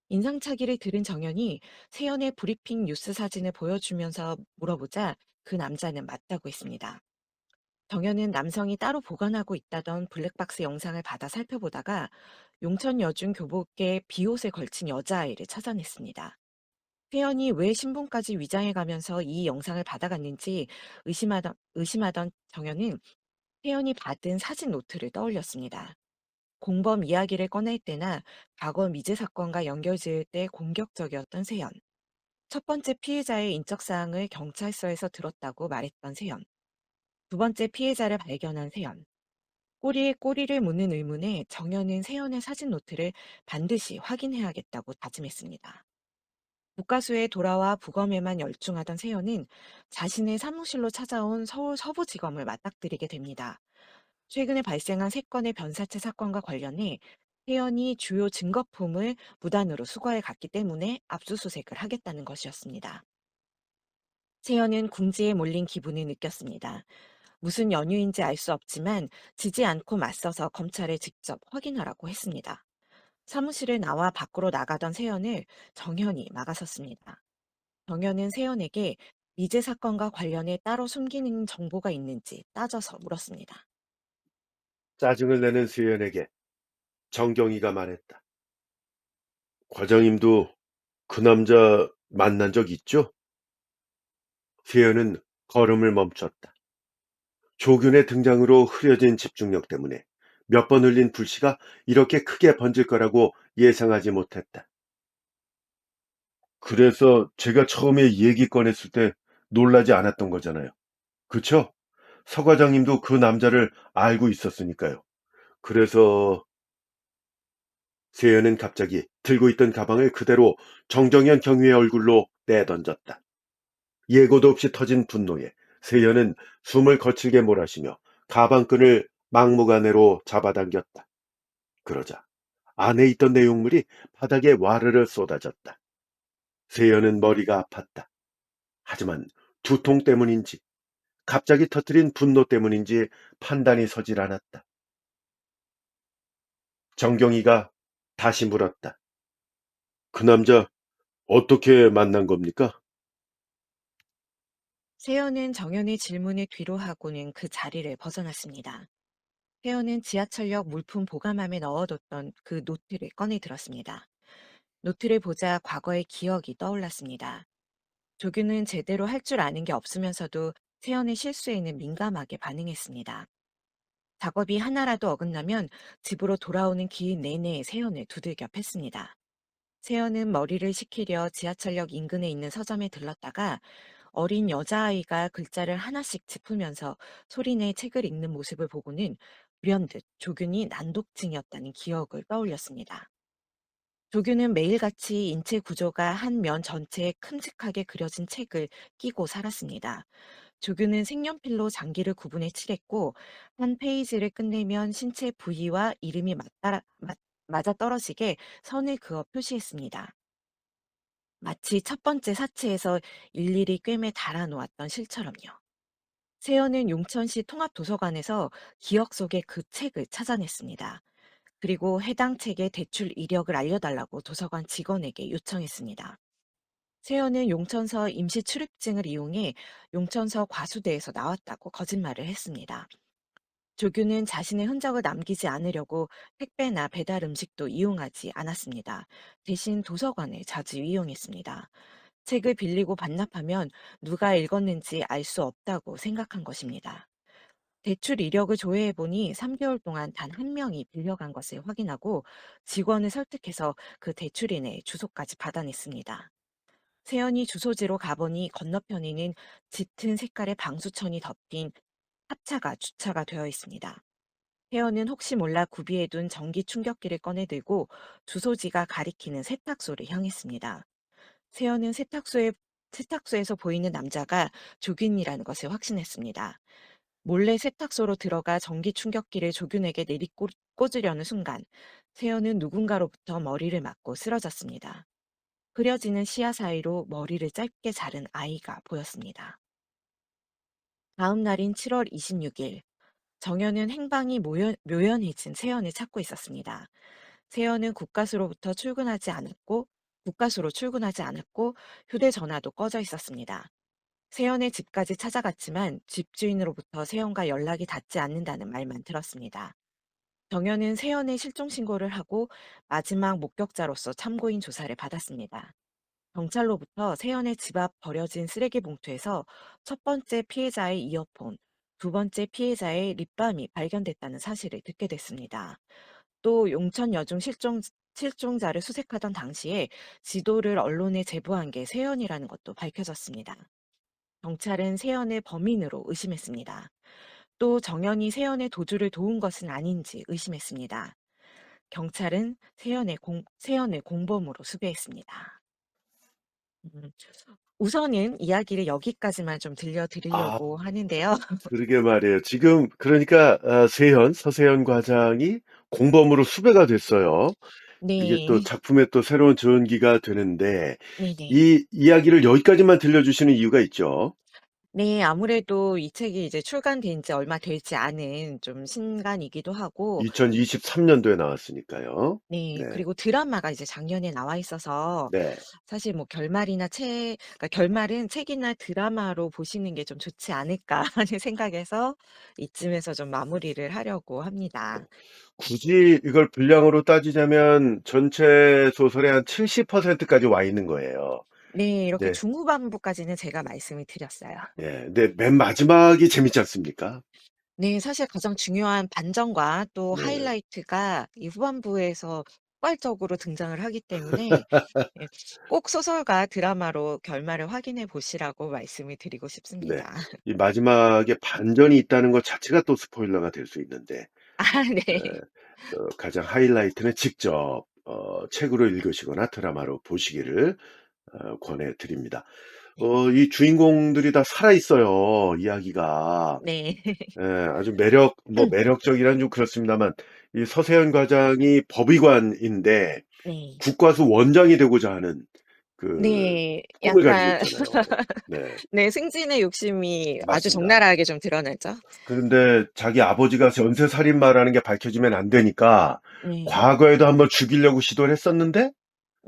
인상착의를 들은 정현이 세연의 브리핑 뉴스 사진을 보여주면서 물어보자 그 남자는 맞다고 했습니다. 정현은 남성이 따로 보관하고 있다던 블랙박스 영상을 받아 살펴보다가 용천 여중 교복에 비옷에 걸친 여자아이를 찾아냈습니다. 세연이 왜 신분까지 위장해 가면서 이 영상을 받아갔는지 의심하던 정현은 세연이 받은 사진 노트를 떠올렸습니다. 공범 이야기를 꺼낼 때나 과거 미제 사건과 연결지을 때 공격적이었던 세연. 첫 번째 피해자의 인적 사항을 경찰서에서 들었다고 말했던 세연. 두 번째 피해자를 발견한 세연. 꼬리에 꼬리를 무는 의문에 정현은 세연의 사진 노트를 반드시 확인해야겠다고 다짐했습니다. 국가수에 돌아와 부검에만 열중하던 세연은 자신의 사무실로 찾아온 서울 서부지검을 맞닥뜨리게 됩니다. 최근에 발생한 세 건의 변사체 사건과 관련해 세연이 주요 증거품을 무단으로 수거해 갔기 때문에 압수수색을 하겠다는 것이었습니다. 세연은 궁지에 몰린 기분을 느꼈습니다. 무슨 연유인지 알 수 없지만 지지 않고 맞서서 검찰에 직접 확인하라고 했습니다. 사무실을 나와 밖으로 나가던 세연을 정현이 막아섰습니다. 정현은 세연에게 미제 사건과 관련해 따로 숨기는 정보가 있는지 따져서 물었습니다. 짜증을 내는 세연에게 정경이가 말했다. 과장님도 그 남자 만난 적 있죠? 세연은 걸음을 멈췄다. 조균의 등장으로 흐려진 집중력 때문에 몇 번 흘린 불씨가 이렇게 크게 번질 거라고 예상하지 못했다. 그래서 제가 처음에 얘기 꺼냈을 때 놀라지 않았던 거잖아요. 그쵸? 서 과장님도 그 남자를 알고 있었으니까요. 그래서 세연은 갑자기 들고 있던 가방을 그대로 정정현 경위의 얼굴로 내던졌다. 예고도 없이 터진 분노에 세연은 숨을 거칠게 몰아쉬며 가방끈을 막무가내로 잡아당겼다. 그러자 안에 있던 내용물이 바닥에 와르르 쏟아졌다. 세연은 머리가 아팠다. 하지만 두통 때문인지 갑자기 터뜨린 분노 때문인지 판단이 서질 않았다. 정경이가 다시 물었다. 그 남자 어떻게 만난 겁니까? 세연은 정연의 질문을 뒤로 하고는 그 자리를 벗어났습니다. 세연은 지하철역 물품 보관함에 넣어뒀던 그 노트를 꺼내 들었습니다. 노트를 보자 과거의 기억이 떠올랐습니다. 조규는 제대로 할 줄 아는 게 없으면서도 세연의 실수에는 민감하게 반응했습니다. 작업이 하나라도 어긋나면 집으로 돌아오는 길 내내 세연을 두들겨 팼습니다. 세연은 머리를 식히려 지하철역 인근에 있는 서점에 들렀다가 어린 여자아이가 글자를 하나씩 짚으면서 소리내 책을 읽는 모습을 보고는 불현듯 조균이 난독증이었다는 기억을 떠올렸습니다. 조균은 매일같이 인체 구조가 한 면 전체에 큼직하게 그려진 책을 끼고 살았습니다. 조균은 색연필로 장기를 구분해 칠했고 한 페이지를 끝내면 신체 부위와 이름이 맞아 떨어지게 선을 그어 표시했습니다. 마치 첫 번째 사체에서 일일이 꿰매 달아놓았던 실처럼요. 세연은 용천시 통합도서관에서 기억 속의 그 책을 찾아냈습니다. 그리고 해당 책의 대출 이력을 알려달라고 도서관 직원에게 요청했습니다. 세연은 용천서 임시 출입증을 이용해 용천서 과수대에서 나왔다고 거짓말을 했습니다. 조규는 자신의 흔적을 남기지 않으려고 택배나 배달 음식도 이용하지 않았습니다. 대신 도서관을 자주 이용했습니다. 책을 빌리고 반납하면 누가 읽었는지 알 수 없다고 생각한 것입니다. 대출 이력을 조회해 보니 3개월 동안 단 한 명이 빌려간 것을 확인하고 직원을 설득해서 그 대출인의 주소까지 받아냈습니다. 세연이 주소지로 가보니 건너편에는 짙은 색깔의 방수천이 덮인 합차가 주차가 되어 있습니다. 세연은 혹시 몰라 구비해둔 전기 충격기를 꺼내 들고 주소지가 가리키는 세탁소를 향했습니다. 세연은 세탁소에서 보이는 남자가 조균이라는 것을 확신했습니다. 몰래 세탁소로 들어가 전기 충격기를 조균에게 꽂으려는 순간 세연은 누군가로부터 머리를 맞고 쓰러졌습니다. 흐려지는 시야 사이로 머리를 짧게 자른 아이가 보였습니다. 다음 날인 7월 26일, 정연은 행방이 묘연해진 세연을 찾고 있었습니다. 세연은 국가수로 출근하지 않았고, 휴대전화도 꺼져 있었습니다. 세연의 집까지 찾아갔지만 집주인으로부터 세연과 연락이 닿지 않는다는 말만 들었습니다. 정연은 세연의 실종 신고를 하고 마지막 목격자로서 참고인 조사를 받았습니다. 경찰로부터 세연의 집 앞 버려진 쓰레기 봉투에서 첫 번째 피해자의 이어폰, 두 번째 피해자의 립밤이 발견됐다는 사실을 듣게 됐습니다. 또 용천 여중 실종자를 수색하던 당시에 지도를 언론에 제보한 게 세연이라는 것도 밝혀졌습니다. 경찰은 세연을 범인으로 의심했습니다. 또 정연이 세연의 도주를 도운 것은 아닌지 의심했습니다. 경찰은 세연을 공범으로 수배했습니다. 음, 우선은 이야기를 여기까지만 좀 아, 들려드리려고 하는데요. 그러게 말이에요. 지금 그러니까 서세연 과장이 공범으로 수배가 됐어요. 이게 또 네, 작품의 또 새로운 전기가 되는데 네네. 이 이야기를 여기까지만 들려주시는 이유가 있죠. 네, 아무래도 이 책이 이제 출간된 지 얼마 되지 않은 좀 신간이기도 하고, 2023년도에 나왔으니까요. 네, 네, 그리고 드라마가 이제 작년에 나와 있어서 네. 사실 뭐 그러니까 결말은 책이나 드라마로 보시는 게 좀 좋지 않을까 하는 생각에서 이쯤에서 좀 마무리를 하려고 합니다. 굳이 이걸 분량으로 따지자면 전체 소설의 한 70%까지 와 있는 거예요. 네, 이렇게 네, 중후반부까지는 제가 말씀을 드렸어요. 예. 근데 맨 마지막이 재밌지 않습니까? 네, 사실 가장 중요한 반전과 또 네. 하이라이트가 이 후반부에서 폭발적으로 등장을 하기 때문에 예, 꼭 소설과 드라마로 결말을 확인해 보시라고 말씀을 드리고 네. 싶습니다. 이 마지막에 반전이 있다는 것 자체가 또 스포일러가 될 수 있는데 아, 에, 네. 가장 하이라이트는 직접 책으로 읽으시거나 드라마로 보시기를 권해 드립니다. 네. 이 주인공들이 다 살아 있어요, 이야기가. 네. 예, 아주 매력적이란 좀 그렇습니다만, 이 서세현 과장이 법의관인데 네. 국과수 원장이 되고자 하는 그 네. 꿈을 가지고 약간 있잖아요. 네. 네 승진의 욕심이 아주 맞습니다. 적나라하게 좀 드러나죠. 그런데 자기 아버지가 연쇄살인마라는 게 밝혀지면 안 되니까 네. 과거에도 한번 죽이려고 시도를 했었는데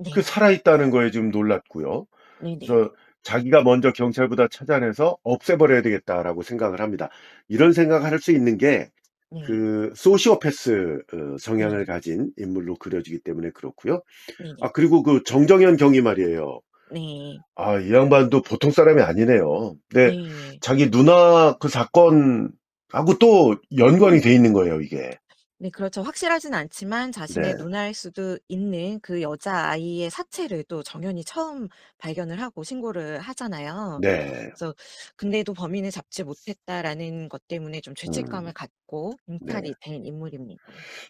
그 네. 살아있다는 거에 좀 놀랐고요. 네네. 그래서 자기가 먼저 경찰보다 찾아내서 없애버려야 되겠다라고 생각을 합니다. 이런 생각을 할 수 있는 게 네. 그 소시오패스 성향을 네. 가진 인물로 그려지기 때문에 그렇고요. 네네. 아, 그리고 그 정정현 경이 말이에요. 네. 아, 이 양반도 보통 사람이 아니네요. 근데 네. 자기 누나 그 사건하고 또 연관이 돼 있는 거예요, 이게. 네 그렇죠. 확실하진 않지만 자신의 네. 누나일 수도 있는 그 여자아이의 사체를 또 정연이 처음 발견을 하고 신고를 하잖아요. 네. 그래서 근데도 범인을 잡지 못했다라는 것 때문에 좀 음. 죄책감을 갖고 네. ing탈이 된 인물입니다.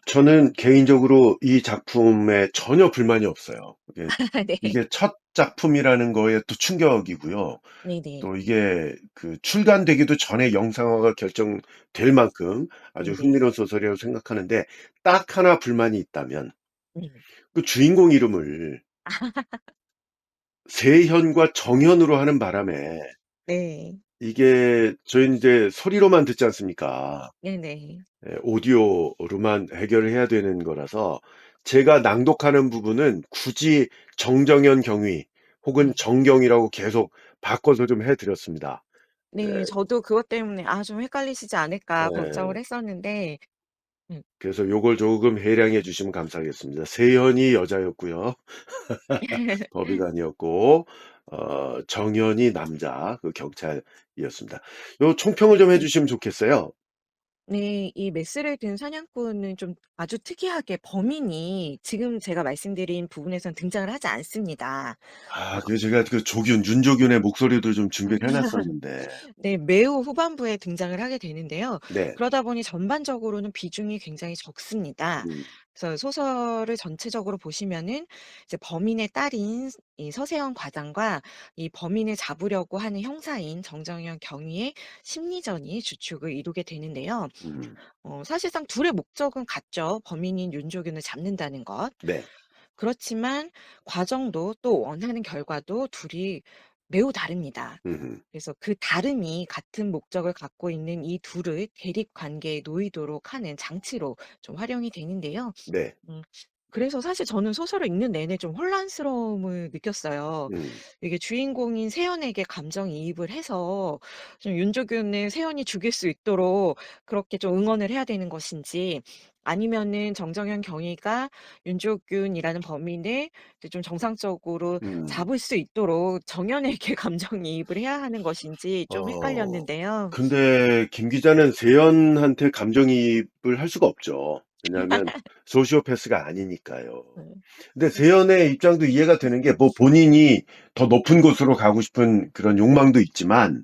저는 개인적으로 이 작품에 전혀 불만이 없어요. 네. 이게 첫 작품이라는 거에 또 충격이고요. 네네. 또 이게 그 출간되기도 전에 영상화가 결정될 만큼 아주 네네. 흥미로운 소설이라고 생각하는데, 딱 하나 불만이 있다면 네. 그 주인공 이름을 세현과 정현으로 하는 바람에 네. 이게 저희는 이제 소리로만 듣지 않습니까? 네네. 예, 오디오로만 해결을 해야 되는 거라서 제가 낭독하는 부분은 굳이 정정현 경위 혹은 네. 정경이라고 계속 바꿔서 좀 해 드렸습니다. 네. 네. 저도 그것 때문에 '아 좀 헷갈리시지 않을까.' 걱정을 예. 했었는데 음. 그래서 요걸 조금 해량해 주시면 감사하겠습니다. 세현이 여자였고요. 법의관이었고 정현이 남자 그 경찰이었습니다. 요 총평을 좀 해 주시면 좋겠어요. 네. 이 메스를 든 사냥꾼은 좀 아주 특이하게 범인이 지금 제가 말씀드린 부분에선 등장을 하지 않습니다. 아, 그 제가 그 윤조균의 목소리도 좀 준비를 해 놨었는데. 네. 매우 후반부에 등장을 하게 되는데요. 네. 그러다 보니 전반적으로는 비중이 굉장히 적습니다. 음. 그래서 소설을 전체적으로 보시면은 이제 범인의 딸인 이 서세영 과장과 이 범인을 잡으려고 하는 형사인 정정현 경위의 심리전이 주축을 이루게 되는데요. 음. 사실상 둘의 목적은 같죠. 범인인 윤조균을 잡는다는 것. 네. 그렇지만 과정도 또 원하는 결과도 둘이 매우 다릅니다. 음음. 그래서 그 다름이 같은 목적을 갖고 있는 이 둘을 대립 관계에 놓이도록 하는 장치로 좀 활용이 되는데요. 네. 음 그래서 사실 저는 소설을 읽는 내내 좀 혼란스러움을 느꼈어요. 음. 이게 주인공인 세연에게 감정이입을 해서 좀 윤조균을 세연이 죽일 수 있도록 그렇게 좀 응원을 해야 되는 것인지 아니면은 정정현 경위가 윤조균이라는 범인을 이제 좀 정상적으로 음. 잡을 수 있도록 정연에게 감정이입을 해야 하는 것인지 좀 어 헷갈렸는데요. 근데 김 기자는 세연한테 감정이입을 할 수가 없죠. 왜냐하면 소시오패스가 아니니까요. 네. 근데 세연의 입장도 이해가 되는 게, 뭐 본인이 더 높은 곳으로 가고 싶은 그런 욕망도 있지만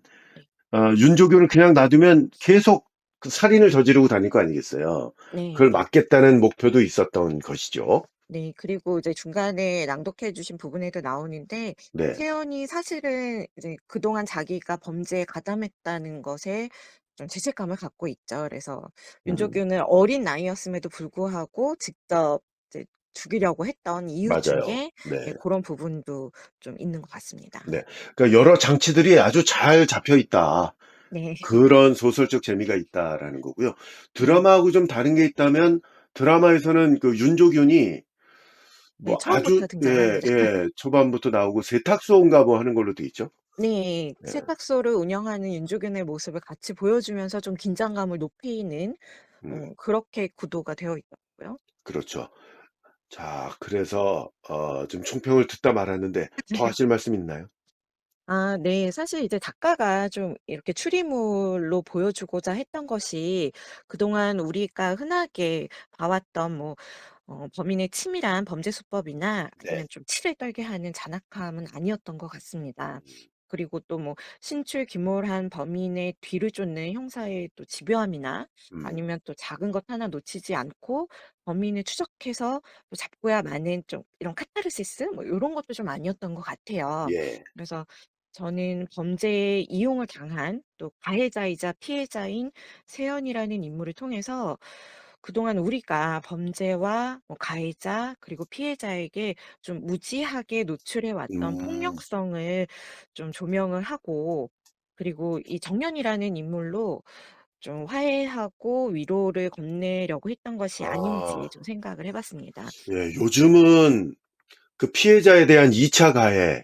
네. 윤조교를 그냥 놔두면 계속 그 살인을 저지르고 다닐 거 아니겠어요. 그걸 네. 막겠다는 목표도 있었던 것이죠. 네. 그리고 이제 중간에 낭독해 주신 부분에도 나오는데 네. 세연이 사실은 이제 그동안 자기가 범죄에 가담했다는 것에 좀 죄책감을 갖고 있죠. 그래서 음. 윤조균을 어린 나이였음에도 불구하고 직접 이제 죽이려고 했던 이유 맞아요. 중에 예 네. 고런 부분도 좀 있는 것 같습니다. 네. 그러니까 여러 장치들이 아주 잘 잡혀 있다. 네. 그런 소설적 재미가 있다라는 거고요. 네. 드라마하고 좀 다른 게 있다면, 드라마에서는 그 윤조균이 네 뭐 아주 처음부터 등장합니다. 초반부터 나오고 세탁소인가 뭐 하는 걸로 돼 있죠? 네. 네. 세탁소를 운영하는 윤조균의 모습을 같이 보여주면서 좀 긴장감을 높이는 음. 그렇게 구도가 되어 있더라고요. 그렇죠. 자, 그래서 좀 총평을 듣다 말았는데 더 하실 말씀 있나요? 아 네. 사실 이제 작가가 좀 이렇게 추리물로 보여주고자 했던 것이 그동안 우리가 흔하게 봐왔던 뭐 범인의 치밀한 범죄 수법이나 네. 아니면 좀 치를 떨게 하는 잔악함은 아니었던 것 같습니다. 그리고 또 뭐 신출 귀몰한 범인의 뒤를 쫓는 형사의 또 집요함이나 음. 아니면 또 작은 것 하나 놓치지 않고 범인을 추적해서 또 잡고야 마는 좀 이런 카타르시스 뭐 요런 것도 좀 아니었던 것 같아요. 예. 그래서 저는 범죄에 이용을 당한 또 가해자이자 피해자인 세연이라는 인물을 통해서 그동안 우리가 범죄와 뭐 가해자 그리고 피해자에게 좀 무지하게 노출해 왔던 음. 폭력성을 좀 조명을 하고 그리고 이 정연이라는 인물로 좀 화해하고 위로를 건네려고 했던 것이 아닌지 아. 좀 생각을 해 봤습니다. 예. 요즘은 그 피해자에 대한 2차 가해에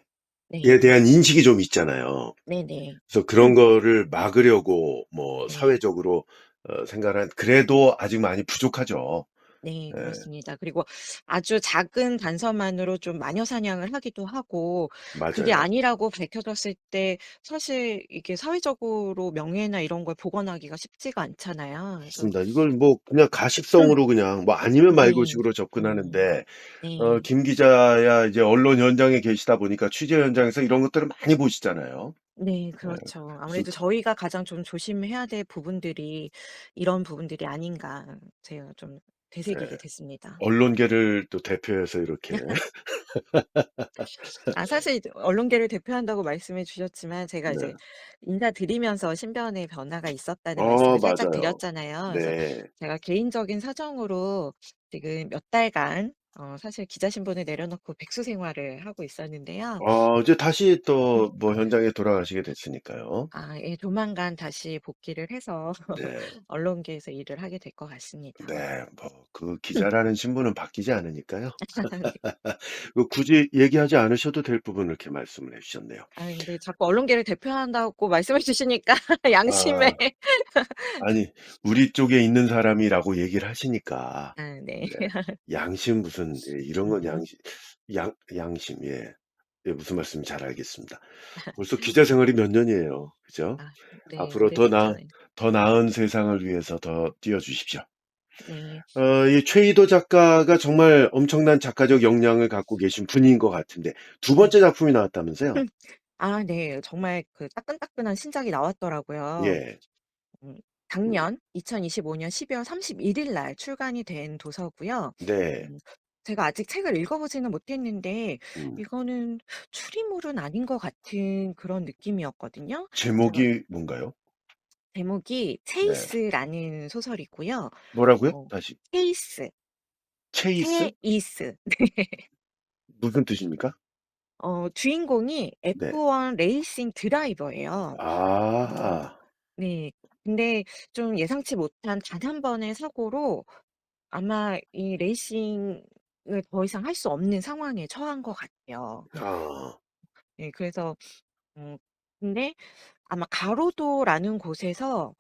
네. 대한 인식이 좀 있잖아요. 네네. 그래서 그런 거를 막으려고 뭐 네. 사회적으로 생각을 그래도 아직 많이 부족하죠. 네, 예. 그렇습니다. 그리고 아주 작은 단서만으로 좀 마녀 사냥을 하기도 하고 그게 맞아요. 아니라고 밝혀졌을 때 사실 이게 사회적으로 명예나 이런 걸 복원하기가 쉽지가 않잖아요. 그래서 맞습니다. 이걸 뭐 그냥 가십성으로 그냥 뭐 아니면 네. 말고식으로 접근하는데 네. 김 기자야 이제 언론 현장에 계시다 보니까 취재 현장에서 이런 것들을 많이 보시잖아요. 네, 예. 그렇죠. 무슨 아무래도 저희가 가장 좀 조심해야 될 부분들이 이런 부분들이 아닌가 제가 좀 되새기게 예. 됐습니다. 언론계를 또 대표해서 이렇게 아 사실 이제 언론계를 대표한다고 말씀해 주셨지만 제가 네. 이제 인사드리면서 신변의 변화가 있었다는 말씀을 살짝 맞아요. 드렸잖아요. 그래서 네. 제가 개인적인 사정으로 지금 몇 달간 사실 기자 신분을 내려놓고 백수 생활을 하고 있었는데요. 이제 다시 또 뭐 현장에 돌아가시게 됐으니까요. 아 예 조만간 다시 복귀를 해서 네. 언론계에서 일을 하게 될 것 같습니다. 네. 뭐 그 기자라는 신분은 바뀌지 않으니까요. 굳이 얘기하지 않으셔도 될 부분을 이렇게 말씀을 해 주셨네요. 아 근데 자꾸 언론계를 대표한다고 말씀해 주시니까 양심에 아 아니 우리 쪽에 있는 사람이라고 얘기를 하시니까 아 네. 네. 양심 무슨 이런 건 음. 양심 예. 예 무슨 말씀인지 잘 알겠습니다. 벌써 기자 생활이 몇 년이에요. 그죠? 아 네. 앞으로 오래됐죠. 네. 더 나은 세상을 위해서 더 뛰어 주십시오. 네. 이 최이도 작가가 정말 엄청난 작가적 역량을 갖고 계신 분인 것 같은데 두 네. 번째 작품이 나왔다면서요? 아 네. 정말 그 따끈따끈한 신작이 나왔더라고요. 예. 음 음. 작년 2025년 12월 31일 날 출간이 된 도서고요. 네. 음 제가 아직 책을 읽어보지는 못했는데 음. 이거는 추리물은 아닌 것 같은 그런 느낌이었거든요. 제가 제목이 뭔가요? 제목이 네. 체이스라는 소설이고요. 뭐라고요? 어 다시. 체이스, 체이스? 체이스. 무슨 뜻입니까? 주인공이 네. F1 레이싱 드라이버예요. 음 아. 네. 근데 좀 예상치 못한 단 한 번의 사고로 아마 이 레이싱을 더 이상 할 수 없는 상황에 처한 것 같아요. 아. 예 그래서 음 근데 아마 가로도라는 곳에서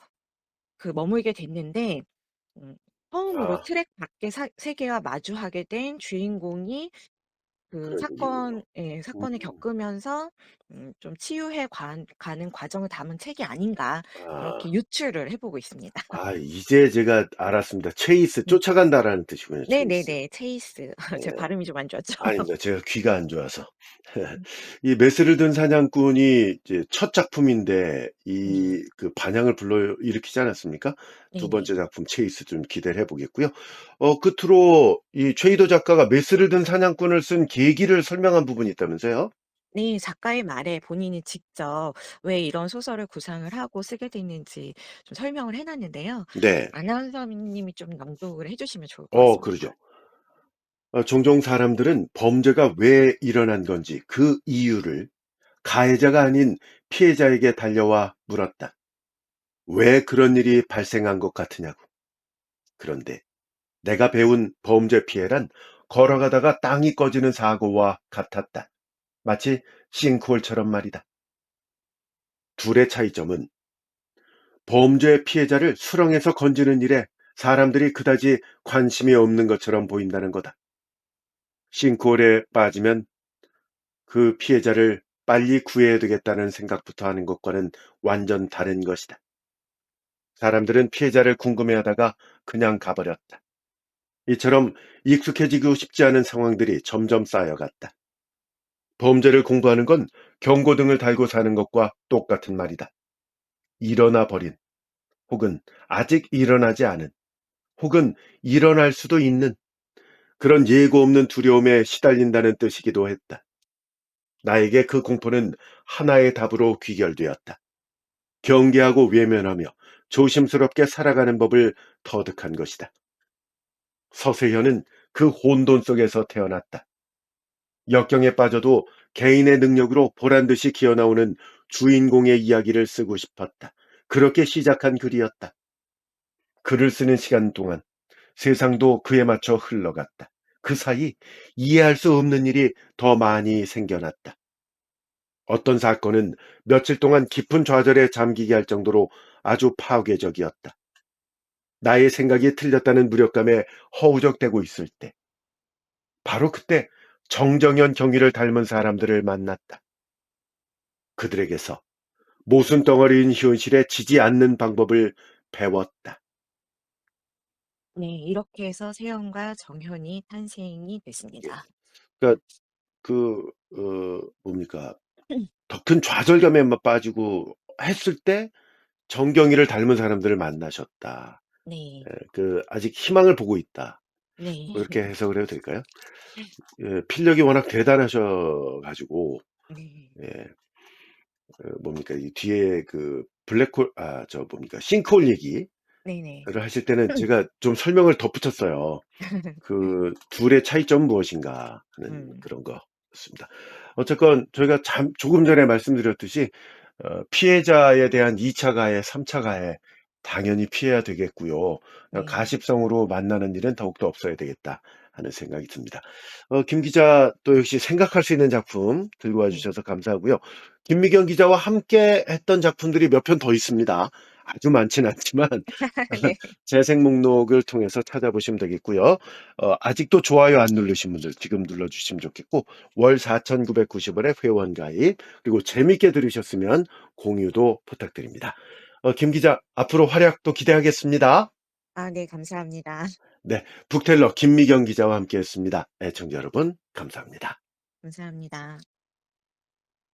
그 머물게 됐는데 음 처음으로 아. 트랙 밖의 세계와 마주하게 된 주인공이 그 그런 얘기군요. 음. 사건을 겪으면서 좀 치유해 가는 과정을 담은 책이 아닌가 아. 그렇게 유추를 해 보고 있습니다. 이제 제가 알았습니다. 체이스 네. 쫓아간다라는 뜻이군요, 체이스. 네네네. 체이스. 제 예. 발음이 좀 안 좋았죠? 아닙니다. 제가 귀가 안 좋아서. 음 이 메스를 든 사냥꾼이 이제 첫 작품인데 네. 그 반향을 불러일으키지 않았습니까? 두 네네. 번째 작품 체이스 좀 기대를 해 보겠고요. 끝으로 이 최이도 작가가 메스를 든 사냥꾼을 쓴 계기를 설명한 부분이 있다면서요? 네. 작가의 말에 본인이 직접 왜 이런 소설을 구상을 하고 쓰게 됐는지 좀 설명을 해 놨는데요. 네. 아나운서 님이 좀 낭독을 해 주시면 좋을 것 같습니다. 그러죠. 종종 사람들은 범죄가 왜 일어난 건지 그 이유를 가해자가 아닌 피해자에게 달려와 물었다. 왜 그런 일이 발생한 것 같으냐고. 그런데 내가 배운 범죄 피해란 걸어가다가 땅이 꺼지는 사고와 같았다. 마치 싱크홀처럼 말이다. 둘의 차이점은 범죄 피해자를 수렁에서 건지는 일에 사람들이 그다지 관심이 없는 것처럼 보인다는 거다. 싱크홀에 빠지면 그 피해자를 빨리 구해야 되겠다는 생각부터 하는 것과는 완전 다른 것이다. 사람들은 피해자를 궁금해하다가 그냥 가버렸다. 이처럼 익숙해지고 싶지 않은 상황들이 점점 쌓여갔다. 범죄를 공부하는 건 경고등을 달고 사는 것과 똑같은 말이다. 일어나 버린, 혹은 아직 일어나지 않은, 혹은 일어날 수도 있는 그런 예고 없는 두려움에 시달린다는 뜻이기도 했다. 나에게 그 공포는 하나의 답으로 귀결되었다. 경계하고 외면하며 조심스럽게 살아가는 법을 터득한 것이다. 서세현은 그 혼돈 속에서 태어났다. 역경에 빠져도 개인의 능력으로 보란듯이 기어나오는 주인공의 이야기를 쓰고 싶었다. 그렇게 시작한 글이었다. 글을 쓰는 시간 동안 세상도 그에 맞춰 흘러갔다. 그 사이 이해할 수 없는 일이 더 많이 생겨났다. 어떤 사건은 며칠 동안 깊은 좌절에 잠기게 할 정도로 아주 파괴적이었다. 나의 생각이 틀렸다는 무력감에 허우적대고 있을 때, 바로 그때 정정현 경위를 닮은 사람들을 만났다. 그들에게서 모순 덩어리인 현실에 지지 않는 방법을 배웠다. 네. 이렇게 해서 세연과 정현이 탄생이 예. 됐습니다. 그러니까 그 뭡니까? 더 큰 좌절감에만 빠지고 했을 때 정경이를 닮은 사람들을 만나셨다. 네. 그 아직 희망을 보고 있다. 네. 뭐 이렇게 해석을 해도 될까요? 예, 필력이 워낙 대단하셔 가지고 네. 예, 뭡니까? 이 뒤에 그 블랙홀 저 뭡니까? 싱크홀 얘기를 네네. 하실 때는 제가 좀 설명을 덧붙였어요. 그 둘의 차이점은 무엇인가 하는 음. 그런 거였습니다. 어쨌건 저희가 참 조금 전에 말씀드렸듯이 피해자에 대한 2차 가해, 3차 가해 당연히 피해야 되겠고요. 네. 가십성으로 만나는 일은 더욱더 없어야 되겠다 하는 생각이 듭니다. 김 기자 또 역시 생각할 수 있는 작품 들고 와 네. 주셔서 감사하고요. 김미경 기자와 함께 했던 작품들이 몇 편 더 있습니다. 아주 많지는 않지만 네. 재생 목록을 통해서 찾아보시면 되겠고요. 아직도 좋아요 안 누르신 분들 지금 눌러주시면 좋겠고 월 4,990원의 회원 가입 그리고 재밌게 들으셨으면 공유도 부탁드립니다. 김 기자 앞으로 활약도 기대하겠습니다. 아 네. 감사합니다. 네, 북텔러 김미경 기자와 함께했습니다. 애청자 여러분 감사합니다. 감사합니다.